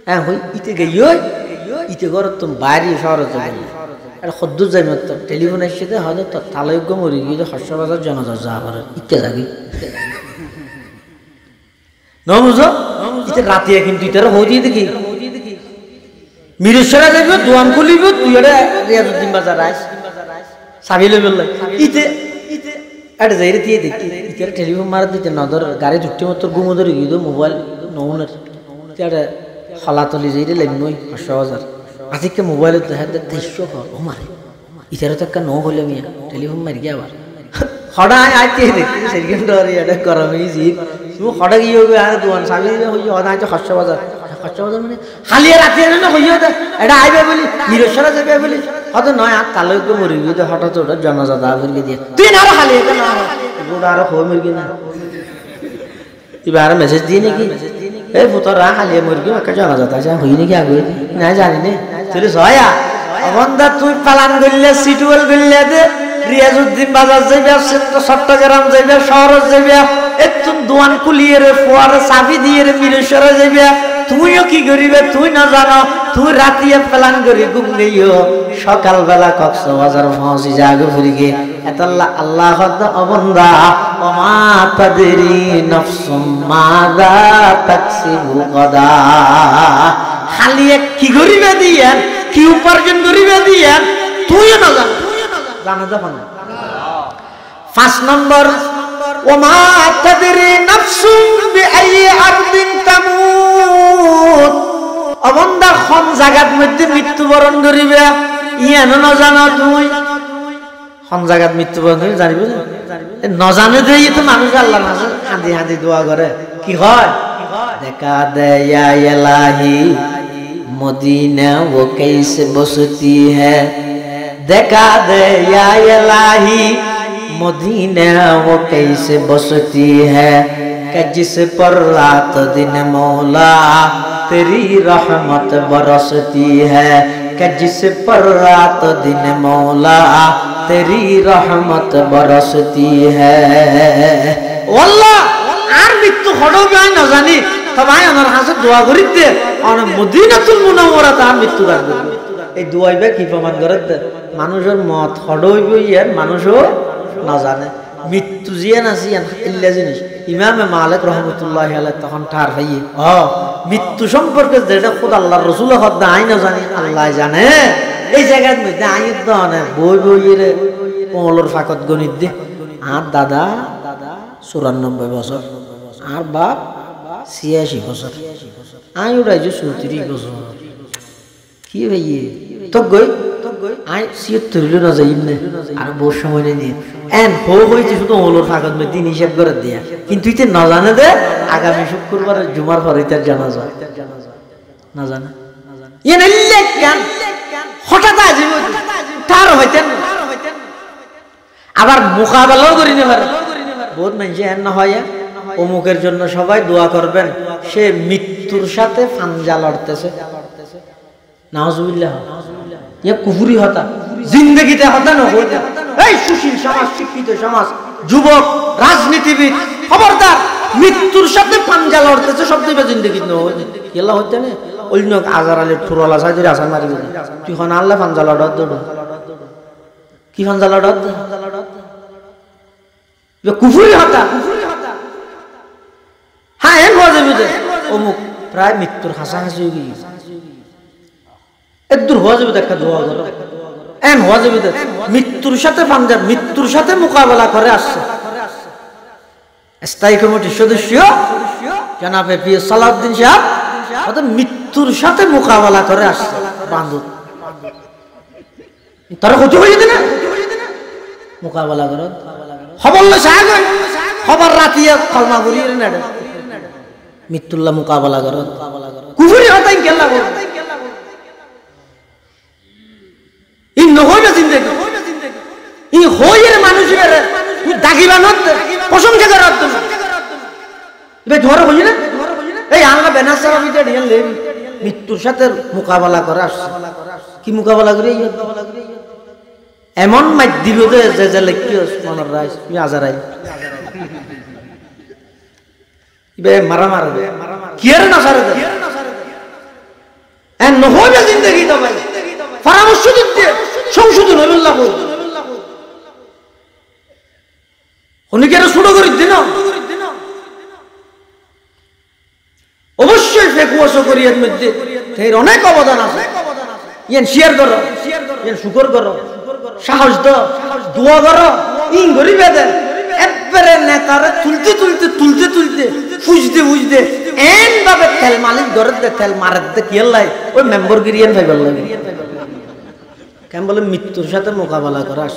হ্যাঁ হই ইতে গই ইতে ঘর তুমি বাইরে শহরে যাবে আর খদ্দুর যাই মত টেলিফোন এসে হদা তো তালয়োগ্য মরি গিয়ে হর্ষবাজার জনতা যা করে ইতে যাবি ন বুঝো ইতে রাতে কিন্তু ইতার হই দিয়ে দেখি মিরেশ্বরা যাইব দোয়ান খুলিব তুই এটা রিয়াজউদ্দিন বাজার আইস চাবি লই বললে ইতে আরে যাই রে দিয়ে দেখি ইতার টেলিফোন মার দিতে নদর গাড়ি ঢুকতে মত গুমো ধরে গিয়ে মোবাইল নউনের ইতারে হলাতলি যাই রে লাইমই 500,000 আজকে মোবাইলে দেখা দে 300 ও মারে ইতারে তো একটা ন হইলো মিয়া টেলিফোন মারি গিয়া আবার হড়া আইতে দেখি সেকেন্ড ধরে এটা গরমই জি তুমি হড়া গিয়ে হবে আর দোয়ান চাবি হই হড়া আইতে 500,000 মানে হালিয়া রাতে না হইও এটা আইবে বলি মিরেশ্বরা যাবে বলি হয়তো নয় আর তালয়োগ্য মরি গিয়ে হঠাৎ ওটা জনতা দা বলি দিয়ে তুই না আর হালিয়া কেন গোড়া আর হই মরি না এবার মেসেজ দিয়ে নাকি এই পুতরা হালিয়া মরি গিয়ে একটা জনতা যা হই নাকি আগে না জানি না তুই জয়া অবন্দা তুই পালান গইলে সিটুয়েল গইলে দে রিয়াজউদ্দিন বাজার যাইবে চট্টগ্রাম যাইবে শহর যাইবে একদম দোয়ান কুলিয়ে রে ফোয়ারে চাবি দিয়ে রে মিরেশ্বরা যাইবে তুইও কি করিবে তুই না জানো তুই রাতিয়ে প্ল্যান করি ঘুম গইও সকালবেলা কক্সবাজার পৌঁছি জাগো ফিরিগে এতাল্লাহ আল্লাহ অবন্দা ওমা তাদরি নাফসুম মাযা তাকসিবু গাদা খালিয়ে কি করিবে দিয়েন কি উপার্জন করিবে দিয়েন তুইও না জানো জানা যাবে না 5 নম্বর ওমা তাদরি নাফসুম বিআই আরদিন তামুত অবন্দা কোন জায়গার মধ্যে মৃত্যুবরণ করিবে ইয়ানো না জানো তুই কোন জায়গার মৃত্যুবরণ করিবে জানিবে না জানে দেই তো মানুষ আল্লাহর কাছে হাঁদি হাঁদি দোয়া করে কি হয় দেখা দে ইয়া ইলাহি মদিনা वो कैसे बसती है দেখা দে ইয়া ইলাহি मदीना वो कैसे बसती है कि जिस पर रात दिन मौला तेरी रहमत बरसती है कि जिस पर रात दिन मौला तेरी रहमत बरसती है वल्लाह আর মৃত্যু হড়বে না জানি তবে আমার কাছে দোয়া করিতে আর মদিনাতুল মুনাওয়ারা তার মৃত্যু রাখবে এই দোয়াইবে কি প্রমাণ করে মানুষের মত হড়ইবে ইয়ার মানুষও না জানে মৃত্যু জিয়ান আছে ইল্লা জিনিস ইমামে মালিক রাহমাতুল্লাহি আলাইহি তখন ঠার হইয়ে মৃত্যু সম্পর্কে যেটা খোদ আল্লাহর রাসূল হদ আই না জানি আল্লাহ জানে এই জায়গার মধ্যে আইত দনে বই বইরে পলর ফাকত গণিত দে আর দাদা 94 বছর আর বাপ 86 বছর আই উড়াইছো 34 বছর কি ভাইয়ে তো গই আই 76 না যাই না আর বহু সময় নেই এন হইছে শুধু ওলর ফাগত মে দিন হিসাব করে দেয়া কিন্তু ইতে না জানে দে আগামী শুক্রবার জুমার পরে তার জানাজা না জানে ইন ইল্লে কেন হঠাৎ আজিব তার হইতেন আবার মোকাবেলাও করি না পারে বহুত মানুষ এন না হয় অমুকের জন্য সবাই দোয়া করবেন সে মৃত্যুর সাথে ফাঞ্জা লড়তেছে নাউজুবিল্লাহ ইয়া কুফরি হতা জিন্দেগিতে হতা না হইতা এই সুশীল সমাজ শিক্ষিত সমাজ যুবক রাজনীতিবিদ খবরদার মৃত্যুর সাথে পাঞ্জা লড়তেছে সব দিবে জিন্দেগি ন হইতে এলা হইতে না অন্য আজার আলে ঠুরলা সাইদের আসার মারি দিবে তুই কোন আল্লাহ পাঞ্জা লড়ত দড় কি পাঞ্জা লড়ত ইয়া কুফরি হতা হ্যাঁ এন হয়ে যাবে অমুক প্রায় মৃত্যুর হাসাহাসি হয়ে গিয়েছে এদুর হয়ে যাবে একটা দোয়া করো এন হয়ে যাবে মৃত্যুর সাথে পাঞ্জাব মৃত্যুর সাথে মোকাবেলা করে আসছে স্থায়ী কমিটির সদস্য জনাবে পি সালাউদ্দিন সাহেব অর্থাৎ মৃত্যুর সাথে মোকাবেলা করে আসছে বান্ধব তারা কত হয়ে যেতে না মোকাবেলা করো খবর সাহেব খবর রাতিয়া কলমা করিয়ে না মৃত্যুল্লাহ মোকাবেলা করো কুফরি হতাই কেল্লা করো ই নহই না জিন্দেগি ই হইয়ের মানুষের দাগিবা নদ প্রশংসা করার জন্য এবে ধরে হই না এই আল্লাহ বেনাসারা বিতে রিয়েল লে মৃত্যুর সাথে মোকাবেলা করে আসছে কি মোকাবেলা করে এমন মাইর দিব যে যে লেখিস মনের রাইস তুই আজারাই বে মারা মারবে কি আর না সারে দে এন নহবে জিন্দেগি তো ভাই পরামর্শ দিতে সংশোধন হইল না কই উনিকে ছোট করে দিন অবশ্যই ফেকুয়াশ করিয়ার মধ্যে এর অনেক অবদান আছে ইয়ান শেয়ার করো ইয়ান শুকর করো সাহস দাও দোয়া করো ইন গরিবে দে একবারে নেতারে তুলতে তুলতে তুলতে তুলতে ফুজতে ফুজতে এন ভাবে তেল মালিক ধরে দে তেল মারে দে কি লাই ওই মেম্বার গিরিয়ান ভাইবার লাগে কেন বলে মৃত্যুর সাথে মোকাবেলা করাস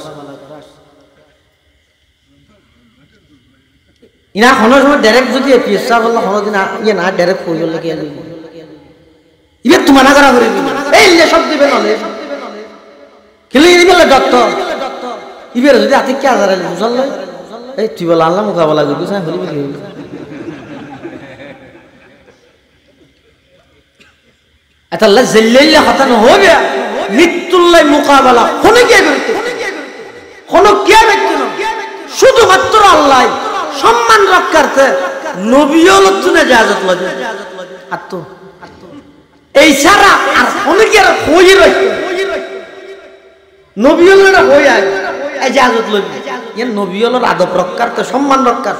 ইনা কোনো সময় ডাইরেক্ট যদি পিসা বললো কোনোদিন ইয়ে না ডাইরেক্ট কই বললে কি ইবে তোমার না করা করি এই যে সব দিবে নলে খেলে দিবে ডক্টর ইবে যদি আতি কি আজারে বুঝল এই তুই বল আল্লাহ মোকাবেলা করবি না বলিবি কি এটা আল্লাহ জেল্লাইলে হতা না হবে মৃত্যুল্লাই মোকাবেলা কোন কি করতে কোন কি ব্যক্তি না শুধুমাত্র আল্লাহ সম্মান রক্ষার্থে নবীও তুনে ইজাজত লাগে আর তো এই ছাড়া আর অনেকের হই রইছে নবীওরা হই আয় ইজাজত লাগে এই নবীওর আদব রক্ষার্থে সম্মান রক্ষার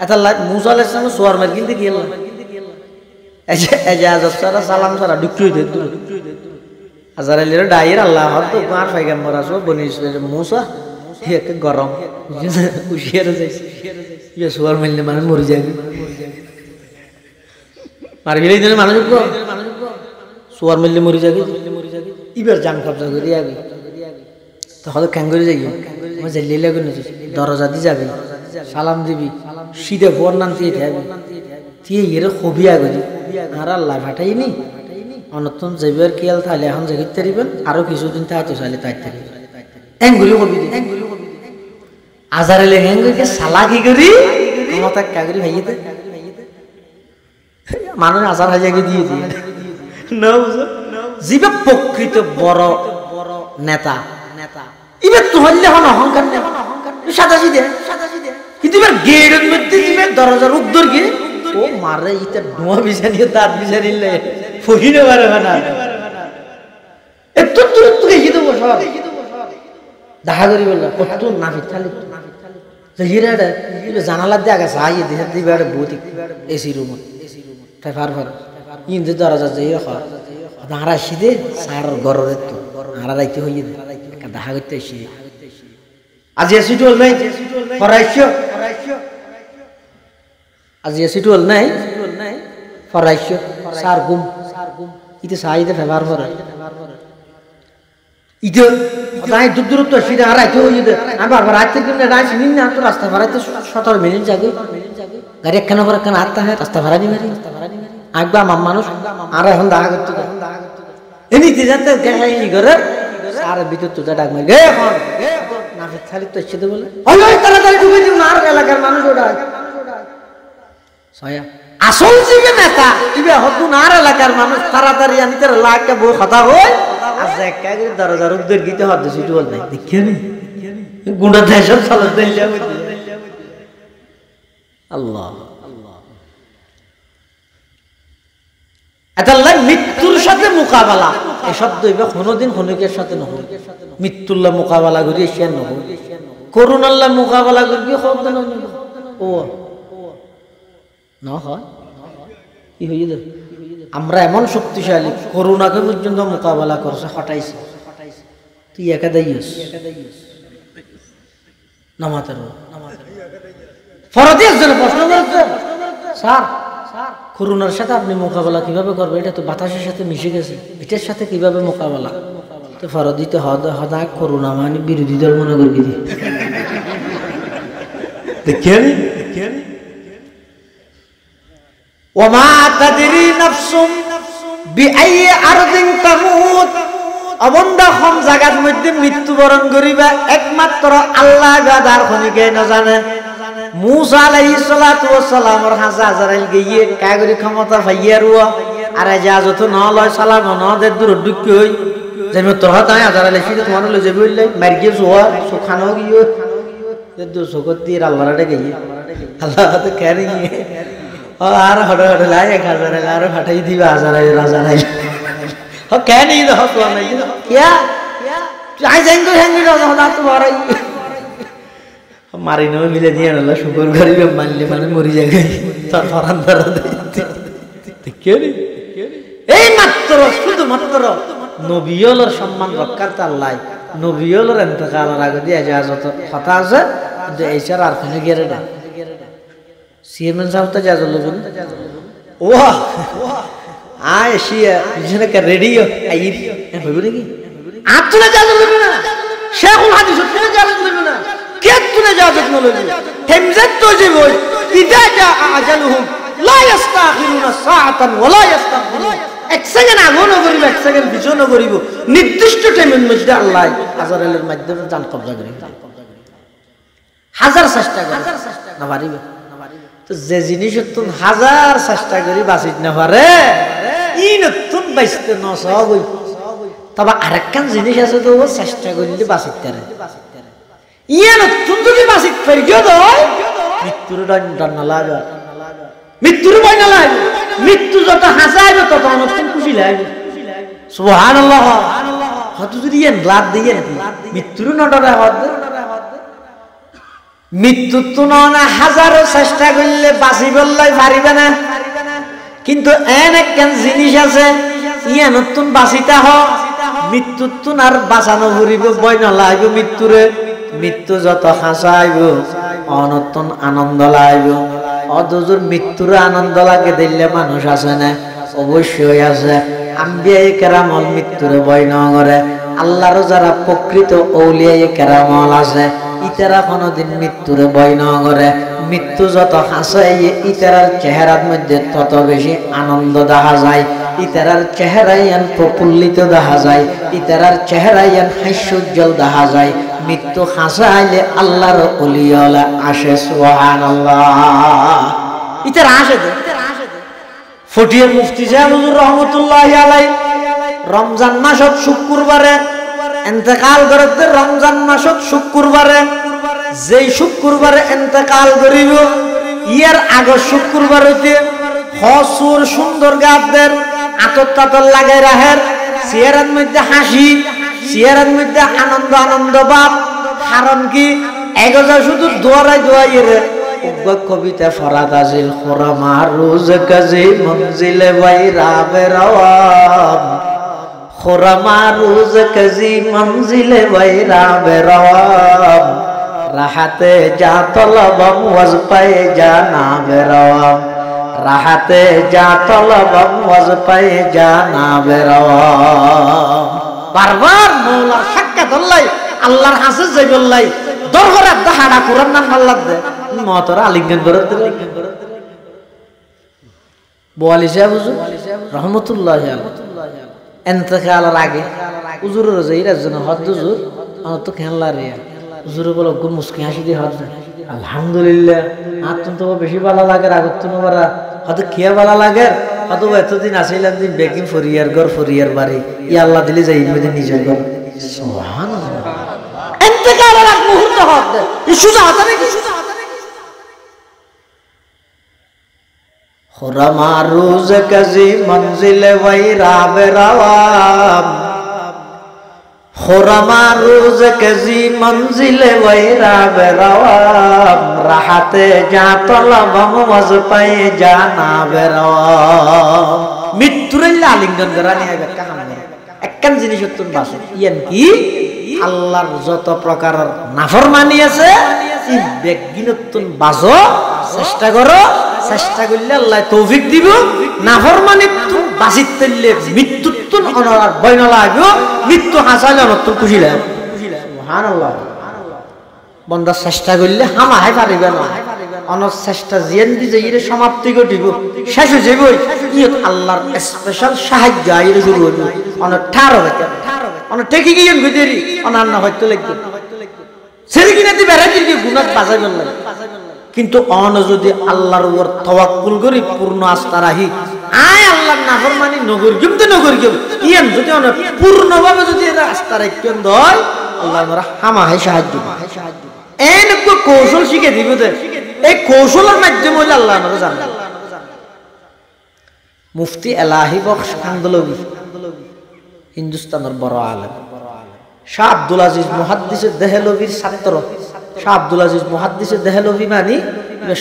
এটা মুসা আলাইহিস সালাম সোয়ার মার কিনতে গেল ইজাজত ছাড়া সালাম ছাড়া ঢুকতেই দে দূর আজারাইলের ডাইর আল্লাহ তো কার পয়গম্বর আসো বনি ইসরাইল মুসা एक गरम उशियार जाइছে ये सुवर मिलने माने मर जाएगी मार गेले दिने माने को सुवर मिलने मर जाएगी इबर जान कब्जा करी आगे तो हद केन করে যাই মই জেলে লাগো না দরজা দি যাবে সালাম দিবি সিধে ফোন নানতে থাকবি তুই এর খবি আগে আর আল্লাহ ফাটাইনি অনতন যাইবার কিয়াল তাহলে এখন জাগিত তারিবেন আরো কিছুদিন তাইতো চাইলে তাই থাকি এঙ্গুলি কবি দি আজারালে হেঙ্গুকে সালাকি করি ক্ষমতা কাগরি ভাইয়েতে মানুষ আজার হাজাকে দিয়ে দিয়ে না বুঝো জিবে প্রকৃত বড় নেতা ইবে তো হইলে হন অহংকার নেই সাদা সিধে কিন্তু এবার গেটের মধ্যে জিবে দরজার উদ্দর গিয়ে ও মারে ইটা ধোঁয়া বিছানিয়ে দাঁত বিছানিলে ফহিনে পারবে না এত দূর থেকে গিয়ে দেবো সব দেখা করি বললাম কত নাফি থালি হিরাটা জানালার দিয়ে আগে চাই দেশের দিবে বৌতি এসি রুম তাই ফার ইন্দি দরজা যাই হারা সিদে সার গরের তো হারা রাইতে হইয়ে দেখা করতে এসে আজ এসি টুল নাই ফরাইছ আজ এসি টুল নাই ফরাইছ সার গুম ইতে চাই দে ফেবার ফরে ইতে তাই দূরত্ব সিধা হারাইতে হইয়ে দে আমি বারবার রাইতে কিন্তু রাইছি নিন না তো রাস্তা ভাড়াইতে 17 মিনিট যাবে গাড়ি একখানা করে একখানা আটটা হয় রাস্তা ভাড়া নি মারি আগবা মানুষ আর এখন দেখা করতে এনিতে যাতে গাই করে আর ভিতর তো ডাক মারি গে এখন নাফি খালি তো এসে বলে ওই ওই তাড়াতাড়ি ঢুকে দিও না আর এলাকার মানুষ ওটা সয়া আসল জিবে নেতা ইবে হতুন আর এলাকার মানুষ তাড়াতাড়ি আনিতে লাখটা বউ কথা হয় আজ একা করে দরজার উদ্দর গিতে হদ্দ সিটু বল নাই দেখিনি গুন্ডা দেশর চলে দিলে আল্লাহ আল্লাহ মৃত্যুর সাথে মোকাবেলা এই শব্দ হইবে কোনদিন খনিকের সাথে নহল মৃত্যুল্লাহ মোকাবেলা করি এসিয়ান নহল করুন আল্লাহ মোকাবেলা করবি শব্দ নয় ও না হয় কি হইল আমরা এমন শক্তিশালী করোনাকে পর্যন্ত মোকাবেলা করছে হটাইছে তুই একা দাইস নামাতের ফরদি একজন প্রশ্ন করেছে স্যার করোনার সাথে আপনি মোকাবেলা কিভাবে করবেন এটা তো বাতাসের সাথে মিশে গেছে এটার সাথে কিভাবে মোকাবেলা তো ফরদিতে হদায় করোনা মানে বিরোধী দল মনে করবি দেখেন ওমা তাদরি নাফসুম বিআই আরদিন তামুত অবন্দা কোন জায়গার মধ্যে মৃত্যুবরণ করিবা একমাত্র আল্লাহ গাদার খনিকে না জানে মুসা আলাইহিস সালাতু ওয়াস সালামের হাজা আজরাইল গিয়ে কাগরি ক্ষমতা পাইয়া রুয়া আর ইজাজত না লয় সালাম না দে দূর ঢুকি হই যেমন তোর হাত আয় আজারা লেখি তোমার লই যাবি বললে মার গিয়ে জোয়া সুখানো গিয়ে দু চোখত দিয়ে আল্লাহটা গিয়ে আল্লাহ তো কেন গিয়ে আর হটে হটে লাই 1000 আর ফাটাই দিবা আজারাই রাজারাই কেন ই দাও তো নাই কিয়া আই যাইঙ্গো হ্যাঙ্গি দাও না তো বড়াই মারি নয় মিলে দিয়ে আনলা শুকর করিবে মানলে মানে মরি যায় তার ফরান ধরা দেয় এই মাত্র শুধুমাত্র নবিয়লের সম্মান রক্ষার্থে আল্লাহ নবিয়লের ইন্তেকালের আগে দিয়ে যা যত কথা আছে কিন্তু এইসার আর কোনো গেরে না চেয়ারম্যান সাহেব তো যা বলবেন ও আয় এসিয়া পিছনে রেডিও আই হইব নাকি আর তুলে যা বলবে না শেখুল হাদিস তুলে যা বলবে না কে তুলে যা বলবে হেমজাত তো যাবে ইদা জা আজালুহুম লা ইস্তাখিরুনা সাআতান ওয়া লা ইস্তাগফিরুন এক সেকেন্ড আগেও করিব এক সেকেন্ড পিছনও করিব নির্দিষ্ট টাইমের মধ্যে আল্লাহ আজারেলের মাধ্যমে জান কবজা করিব হাজার চেষ্টা করে না পারিব তো যে জিনিস তুমি হাজার চেষ্টা করি বাঁচিত না পারে ই নতুন বাইসতে নসবই তবে আরেকখান জিনিস আছে তো চেষ্টা করলে বাঁচিত পারে ইয়া নতুন যদি বাঁচিত পারি গিয়ে দয় মৃত্যুর দণ্ড না লাগে মৃত্যুর ভয় না লাগে মৃত্যু যত হাসাইবে তত নতুন খুশি লাগবে সুবহানাল্লাহ কত যদি এন লাভ দিয়ে মৃত্যুর নডরে হদ মৃত্যু তো না হাজারো চেষ্টা করলে বাঁচি বললাই পারিবে না কিন্তু এন একখান জিনিস আছে ইয়া নতুন বাঁচিতা হ মৃত্যু তো আর বাঁচানো ঘুরিব ভয় না লাগবে মৃত্যুরে মৃত্যু যত হাসাইব অনতুন আনন্দ লাগবে অদজুর মৃত্যুর আনন্দ লাগে দিলে মানুষ আছে না অবশ্যই আছে আম্বিয়ায়ে কেরামল মৃত্যুরে ভয় না করে আল্লাহর যারা প্রকৃত আউলিয়ায়ে কেরামল আছে ইতারা কোনদিন মৃত্যুরে ভয় না করে মৃত্যু যত হাসাই ইতারার চেহারার মধ্যে তত বেশি আনন্দ দেখা যায় ইতারার চেহারায় প্রফুল্লিত দেখা যায় ইতারার চেহারায় হাস্যোজ্জ্বল দেখা যায় মৃত্যু হাসাইলে আল্লাহর ওলিয়ালা আসে সুবহানাল্লাহ ইতারা আসে ফটিয়ার মুফতি সাহেব হুজুর রহমাতুল্লাহি আলাইহি রমজান মাসত শুক্রবারে ইন্তেকাল করতে রমজান মাসত শুক্রবারে যেই শুক্রবারে ইন্তেকাল করিব ইয়ার আগে শুক্রবার হইতে হসুর সুন্দর গাদের আতর তাতর লাগাই রাহের চেহারার মধ্যে হাসি চেহারার মধ্যে আনন্দ আনন্দ ভাব কারণ কি এগোজা শুধু দোয়ারাই দোয়াইয়ের কবিতা ফরাদ আজিল খোরামা রোজ কাজে মঞ্জিলে বাইরা বেরাওয়াম খোরামা রোজ কাজী মঞ্জিলে বাইরা বেরাওয়াম রাহাতে যা তলবম ওয়াজ পায়ে যা না বেরাওয়াম রাহাতে যা তলবম ওয়াজ পায়ে যা না বেরাওয়াম বারবার মওলার সাক্ষাৎ হল্লাই আল্লাহর হাসে যাইবল্লাই দরগরে দাহাড়া কোরআন নাম আল্লাহ দে মতরা আলিঙ্গন করে দিলে বোয়ালি সাহেব হুজুর রহমাতুল্লাহি আলাইহি ইন্তেকালের আগে হুজুরের যাইরার জন্য হদ হুজুর আমার তো খেলা রে হুজুর বলে গো মুস্কি হাসি দিয়ে হদ আলহামদুলিল্লাহ আত্ম তো বেশি ভালো লাগে আগত নরা হয়তো কিয়া ভালো লাগে হয়তো এতদিন আসিলাম দিন বেকিং ফরিয়ার ঘর ফরিয়ার বাড়ি ই আল্লাহ দিলে যাই মধ্যে নিজের ঘর সুবহানাল্লাহ ইন্তেকালের আগ মুহূর্ত হদ ইস্যু জাতা নাকি খোরামা রোজ কাজী মঞ্জিলে বাইরা বেরাওয়াম খোরামা রোজ কাজী মঞ্জিলে বাইরা বেরাওয়াম রাহাতে যা তলবম ওয়াজ পায়ে যা না বেরাওয়াম মৃত্যুরে আলিঙ্গন করা নিয়ে ব্যাখ্যা কাম একখান জিনিস উত্তম বাসে ইয়ান কি আল্লাহর যত প্রকারের নাফরমানি আছে এই বেগিনতুন বাজো চেষ্টা করো চেষ্টা করলে আল্লাহ তৌফিক দিব নাফরমানি তুন বাঁচিত তেললে মৃত্যু তুন অনর ভয় না লাগবে মৃত্যু হাসালে অনর খুশি লাগে সুবহানাল্লাহ বন্দা চেষ্টা করলে হামাহাই পারিবে না অনর চেষ্টা জিয়ান দি যাইরে সমাপ্তি ঘটিব শেষ হয়ে যাবে ইয়ত আল্লাহর স্পেশাল সাহায্য আইরে শুরু হইব অনর ঠার হবে অনর টেকি গিয়েন গদিরি অনার না হয়তো লাগবে সেরি কিনা দি বেড়া দিকে গুনাহ বাজাই বললাই কিন্তু অন যদি আল্লাহর উপর তাওয়াক্কুল করি পূর্ণ আস্থা রাখি আয় আল্লাহর নাফরমানি নগর কিন্তু নগর কেউ ইয়ান যদি অনেক পূর্ণভাবে যদি এরা আস্থার একজন হয় আল্লাহ আমরা হামাহে সাহায্য এনেক কৌশল শিখে দিব এই কৌশলের মাধ্যমে হইলে আল্লাহ আমরা জানবেন মুফতি এলাহি বখশ কান্দলবি হিন্দুস্তানের বড় আলেম শাহ আব্দুল আজিজ মুহাদ্দিসে দেহলভির ছাত্র শাহ আব্দুল আজিজ মুহাদ্দিসে দেহলভি মানে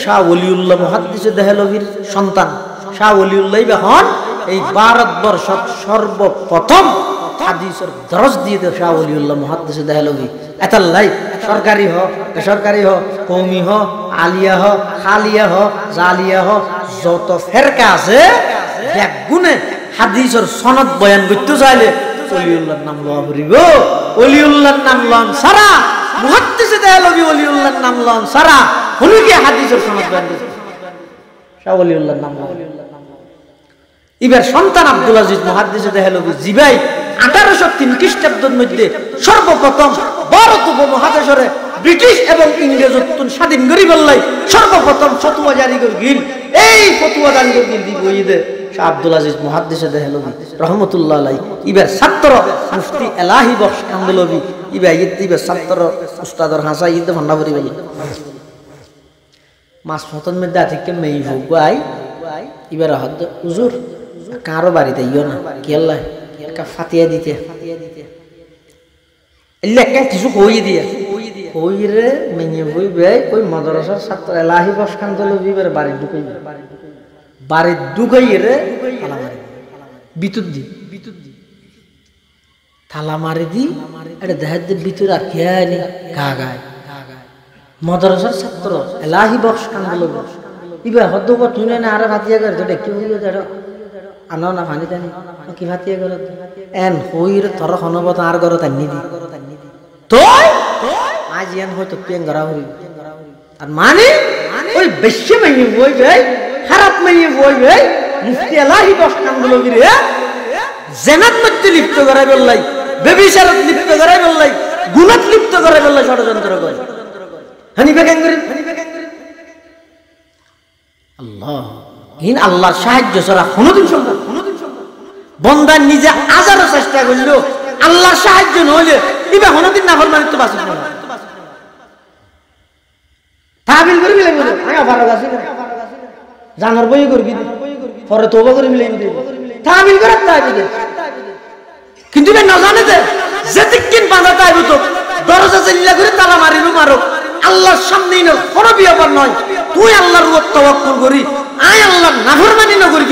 শাহ ওলিউল্লাহ মুহাদ্দিসে দেহলভির সন্তান শাহ ওলিউল্লাহ এখন এই ভারতবর্ষ সর্বপ্রথম হাদিসের দরজ দিয়ে দেয় শাহ ওলিউল্লাহ মুহাদ্দিসে দেহলভি এতাল্লাই সরকারি হ বেসরকারি হ কৌমি হ আলিয়া হ খালিয়া হ জালিয়া হ যত ফেরকা আছে ব্যাগুনে হাদিসের সনদ বয়ান করতে চাইলে ওলিউল্লাহর নাম লওয়া পড়িব ওলিউল্লাহর নাম লন সারা মুহাদ্দিসে দেহলভি ওলিউল্লাহর নাম লন সারা হলো কি হাদিসের সনদ বয়ান করতে শাহ ওলিউল্লাহর নাম লওয়া এবার সন্তান আব্দুল আজিজ মুহাদ্দিসে দেহলভি জিবাই 1803 খ্রিস্টাব্দের মধ্যে সর্বপ্রথম ভারত উপমহাদেশে ব্রিটিশ এবং ইংরেজ স্বাধীন করি বললাই সর্বপ্রথম ফতোয়া জারি করিল এই ফতোয়া জারি করিল দিবইদে শাহ আব্দুল আজিজ মুহাদ্দিসে দেহলভি রাহমাতুল্লাহ আলাইহি ইবার ছাত্র মুফতি এলাহি বখশ কান্দলভি ইবার ছাত্র উস্তাদর হাসা ইদে ভান্ডাবরি বলি মাস ফতন মধ্যে থেকে মেই ভুগাই ইবার হদ হুজুর কারো বাড়িতে ইও না কি আল্লাহ একটা ফাতিয়া দিতে এলে একটা কিছু কই দিয়ে কইরে মেয়ে বইবে ওই মাদ্রাসার ছাত্র এলাহি বখশ কান্দলভি ইবার বাড়ি ঢুকাই রে তালা মারি বিদ্যুৎ দি তালা মারি দি এটা দেখার ভিতরে আর খেয়ে নি গা গায় মাদ্রাসার ছাত্র এলাহি বখশ কান্দলভি ইবা হদ্দ তুই না আরে ভাতিয়া করে তো দেখতে হইলো তো আনো না পানি টানি কি ভাতিয়া করে এন হইর থর হনবত আর গরত আনি দি তো আজ এন হয়তো পেন গড়া হই আর মানে ওই বেশি মেয়ে বই ভাই খারাপ মেয়ে বই ভাই মুফতি এলাহি বখশ কান্দলভি রে জেনাত মধ্যে লিপ্ত করাই বললাই বেবিচারত লিপ্ত করাই বললাই গুনাত লিপ্ত করাই বললাই ষড়যন্ত্র করে হানিফা কেন করেন আল্লাহ ইন আল্লাহর সাহায্য ছাড়া কোনদিন সম্ভব বন্দা নিজে আজারও চেষ্টা করল আল্লাহর সাহায্য নইলে ইবা কোনদিন নাফরমানিত্ব বাঁচিত না তাবিল করে মিলাই বলে আমি আবার গাছি জানার বই করবি পরে তওবা করে মিলাই দিবি তাবিল করে তাবিল কিন্তু না জানে যে দিকিন বাঁধা তাইব তো দরজা চিল্লা করে তালা মারিরু মারো আল্লাহর সামনেই না কোনো ব্যাপার নয় তুই আল্লাহর উপর তাওয়াক্কুল করি আয় আল্লাহর নাফরমানি না করি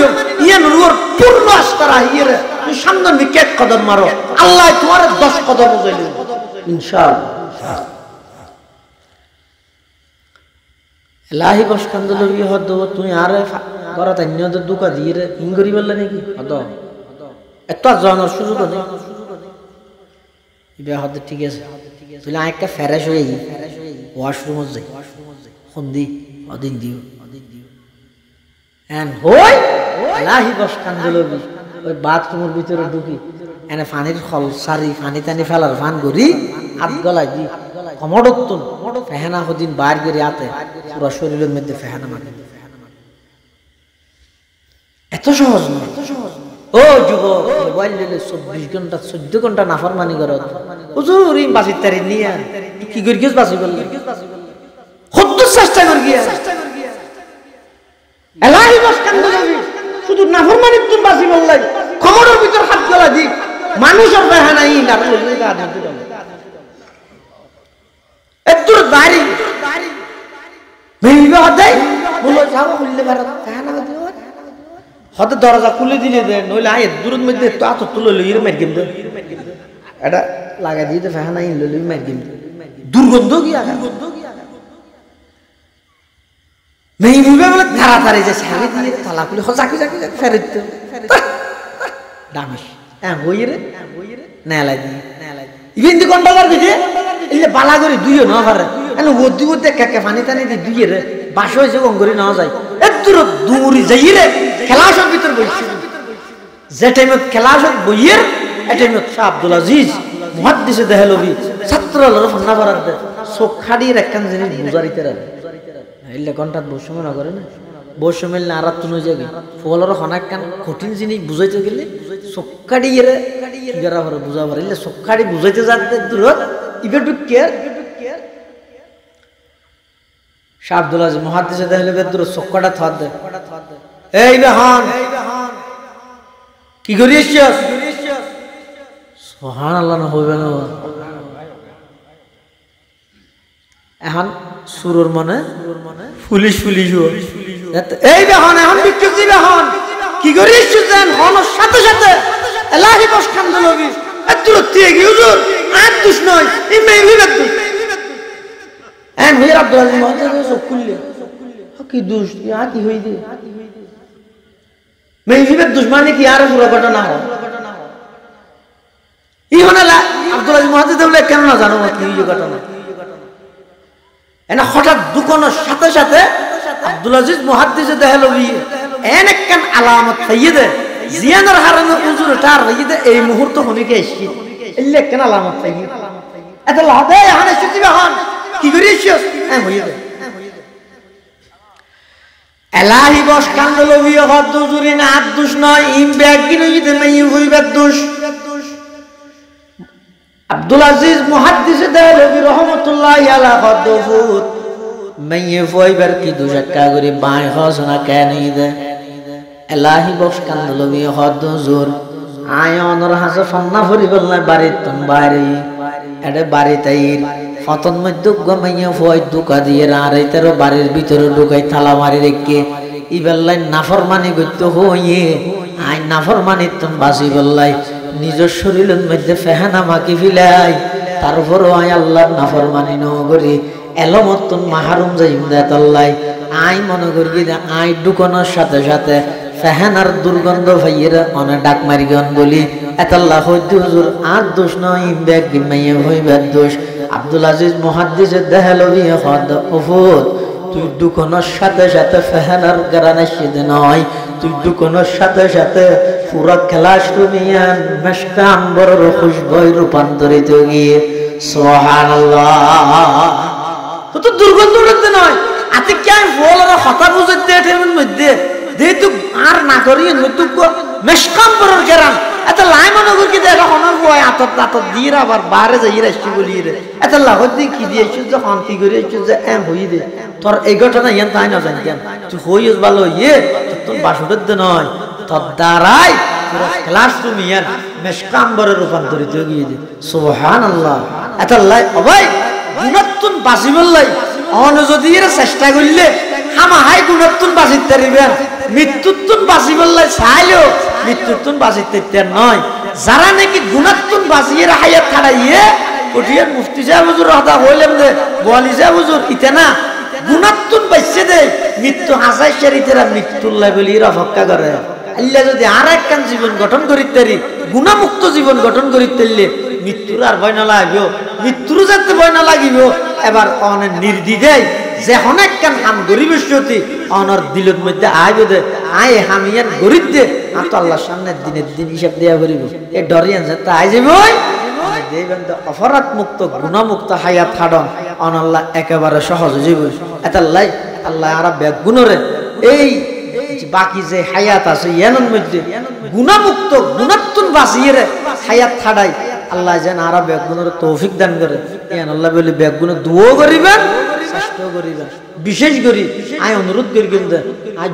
ইয়ান রুর পূর্ণ আস্থা রাখিয়ে তুই সামনে নিকেট কদম মারো আল্লাহ তোমার 10 কদম উজাই দিবে ইনশাআল্লাহ এলাহি বখশ কান্দলভি হদ তুই আরে গরত অন্য দুকা দিয়ে ইন করি বললা নাকি হদ এত জানার সুযোগ নেই ইবা হদ ঠিক আছে তুই আইকা ফ্রেশ হয়ে যাই ওয়াশরুমে যাই খন্দি অদিন দিও এন হই এলাহি বখশ কান্দলভি ওই বাথরুমের ভিতরে ঢুকি এনে পানির খল সারি পানি টানি ফেলার ফান করি হাত গলায় দি কমড়তুন ফেহানা হদিন বাইর করে আতে পুরো শরীরের মধ্যে ফেহানা মারে এত সহজ নয় ও যুবক মোবাইল নিলে 24 ঘন্টা 14 ঘন্টা নাফরমানি করত হুজুর এই বাসিত তারি নিয়া কি করি গেছ বাসি বললে কত চেষ্টা করি গিয়া এলাহি বখশ কান্দলভি শুধু নাফরমানির তুন বাসি বললাই কমরের ভিতর হাত গলা দি মানুষের ফেহানা ই না লই গা দিতে এতর দাড়ি মেইবা হদাই বলো যাও খুললে ভারত ফেহানা দিও হতে দরজা খুলে দিলে দে নইলে আয় দূরের মধ্যে তো আত তুলে লইরে মার গেম দে এটা লাগা দিতে ফেহানা ইন লই মার গেম দুর্গন্ধ কি আগা মেই মুবে বলে তাড়াতাড়ি যে সারি দিয়ে তালা খুলে হজাকি জাকি ফেরত দামিস হ্যাঁ হইরে নেলা দি ইভেন দি কন্ট্রোলার দিতে ইলে বালা করে দুইও না পারে এনে ওদি ওদি কাকে পানি টানি দি দুইয়ে রে বাস হইছে গঙ্গরি না যায় এতর দূরি যাইরে খেলাসের ভিতর বইছে যে টাইমে খেলাসত বইয়ের এই টাইমে শাহ আব্দুল আজিজ মুহাদ্দিসে দেহলভি ছাত্রলর ফান্না বারাদ চোখ খাড়ি একখান জিনিস বুঝারিতে রে ইলে ঘন্টাত বহু সময় না করে না বসমিল না আরাত তুনো যাবে ফলর হনাক কান কঠিন জিনিস বুঝাইতে গেলে সক্কাডি এরে কিগারা হরে বুঝা পারে ইলে সক্কাডি বুঝাইতে যাতে দূরত ইবেটু কেয়ার শাহ আব্দুল আজিজ মুহাদ্দিসে দেহলে বেদুর সক্কাডা থাদ দে এই বেহান কি করিস সুবহানাল্লাহ না হইবে না এখন সুরুর মনে পুলিশ এই বেহন এখন বিচ্ছুতি বেহন কি করিস জান হন সাথে সাথে এলাহি বস খান্দলবি এতুল দিয়ে কি হুজুর আর দুষ নয় এই মেয়ে বেদু এন মির আব্দুল আজিজ মহাদ্দিস সকুল্লে কি দুষ ইয়া কি হই দে মেয়ে বেদু মানে কি আর পুরো ঘটনা হয় ই হনালা আব্দুল আজিজ মহাদ্দিস বলে কেন না জানো কি ঘটনা এনা হঠাৎ দুকনের সাথে সাথে আব্দুল আজিজ মুহাদ্দিসে দেহলবি এনে কেন আলামত ফাইদে জিয়ানার হারানো উজুর তার ফাইদে এই মুহূর্ত হমিকে এসি ইল্লে কেন আলামত ফাইদে এত লাদে হানে সুতিবে হন কি করিস এ হইবে এলাহি বস কান্দলবি হদ উজুরি না আদুস নয় ইম ব্যাগ কিনইতে মাই হইবে দোষ আব্দুল আজিজ মুহাদ্দিসে দেহলবি রাহমাতুল্লাহি আলাইহি হদফুত মাইয়ে ফয়বার কি দুশাক্কা করে বাই হসনা কেনই দে এলাহি বস কান্দলবি হদ জোর আয়নর হাসে ফন্না ফরি বলনা বাড়িত তুম বাইরে এডে বাড়িতাইর ফতন মধ্য গমাইয়া ফয় দুকা দিয়ে রাইতারও বাড়ির ভিতরে ঢুকাই তালা মারি রেখে ইবেল্লাই নাফরমানি গত্য হইয়ে আই নাফরমানি তুম বাসি বললাই নিজের শরীরের মধ্যে ফেহানা মাকি ফিলাই তারপরও আই আল্লাহর নাফরমানি ন করি এলমতন মাহরুম যাইম দেতাল্লাই আই মনে করি আই ঢুকানোর সাথে সাথে ফেহানার দুর্গন্ধ ভাইয়েরা অনেক ডাক মারিগন বলি এতাল্লাহ হইতে হুজুর আর দোষ নয় ব্যাগ গিমাইয়া হইবার দোষ আব্দুল আজিজ মুহাদ্দিসে দেহলবি হদ উফুত তুই ঢুকানোর সাথে সাথে ফেহানার গারানে সিদে নয় তুই ঢুকানোর সাথে সাথে পুরা খেলাস রুমিয়ান মেশকা আম্বরের খুশবুয় রূপান্তরিত গিয়ে সুবহানাল্লাহ তো দুর্গন্ধ উঠতে নয় আতে কি ফল আর হতা বুঝতে এর মধ্যে যেহেতু আর না করি মৃত্যু মেশকা আম্বরের গারান এত লাই মনে করি কি দেখা হনার বয় আতত আতত দিয়ে আবার বাইরে যাই রাখছি বলি রে এত লাহত দিয়ে কি দিয়েছিস যে শান্তি করে যে এম হই দে তোর এই ঘটনা ইয়ান তাই না জানি কেন তুই হইস ভালো ইয়ে তোর বাসুদের দে নয় তোর দ্বারাই পুরো ক্লাসরুম ইয়ান মেশকা আম্বরে রূপান্তরিত গিয়ে দে সুবহানাল্লাহ এত লাই ভাই গুণাত্তুন বাঁচিবার লাই অন যদি এর চেষ্টা করলে হামা হাই গুণাত্তুন বাঁচিতে পারিবেন মৃত্যুত্তুন বাঁচিবার লাই চাইলেও মৃত্যুত্তুন বাঁচিতে নয় যারা নাকি গুণাত্তুন বাঁচিয়ে হায়াত ছাড়াইয়ে উঠিয়ে মুফতি সাহেব হুজুর হতা হইলেন দে গোয়ালি সাহেব হুজুর ইতে না গুণাত্তুন বাঁচছে দে মৃত্যু হাসাই শরীতেরা মৃত্যুল্লাহ বলি এরা অপেক্ষা করে আল্লাহ যদি আর একখান জীবন গঠন করিতে পারি গুণামুক্ত জীবন গঠন করিতে পারলে মৃত্যুর আর ভয় না লাগবে মৃত্যুর যাতে ভয় না লাগিব এবার অনেক নির্দিদেই যে অনেক কান হাম গরিবস্যতি অনর দিলের মধ্যে আইব দে আয় হামিয়ান গরিব দে আর তো আল্লাহর সামনে দিনের দিন হিসাব দেয়া করিব এ ডরিয়ান যাতে আই যাব দেবেন তো অপরাধ মুক্ত গুণামুক্ত হায়াত ছাড়ন অন আল্লাহ একেবারে সহজ জীব এটা লাই আল্লাহ আর বেগুনরে এই বাকি যে হায়াত আছে ইয়ানোর মধ্যে গুণামুক্ত গুণাত্তুন বাঁচিয়ে হায়াত ছাড়াই আল্লাহ যেন আর বেগুনের তৌফিক দান করে ইয়ান আল্লাহ বলে বেগুনে দুও করিবেন চেষ্টাও করিবেন বিশেষ করি আয় অনুরোধ করি কিন্তু আজ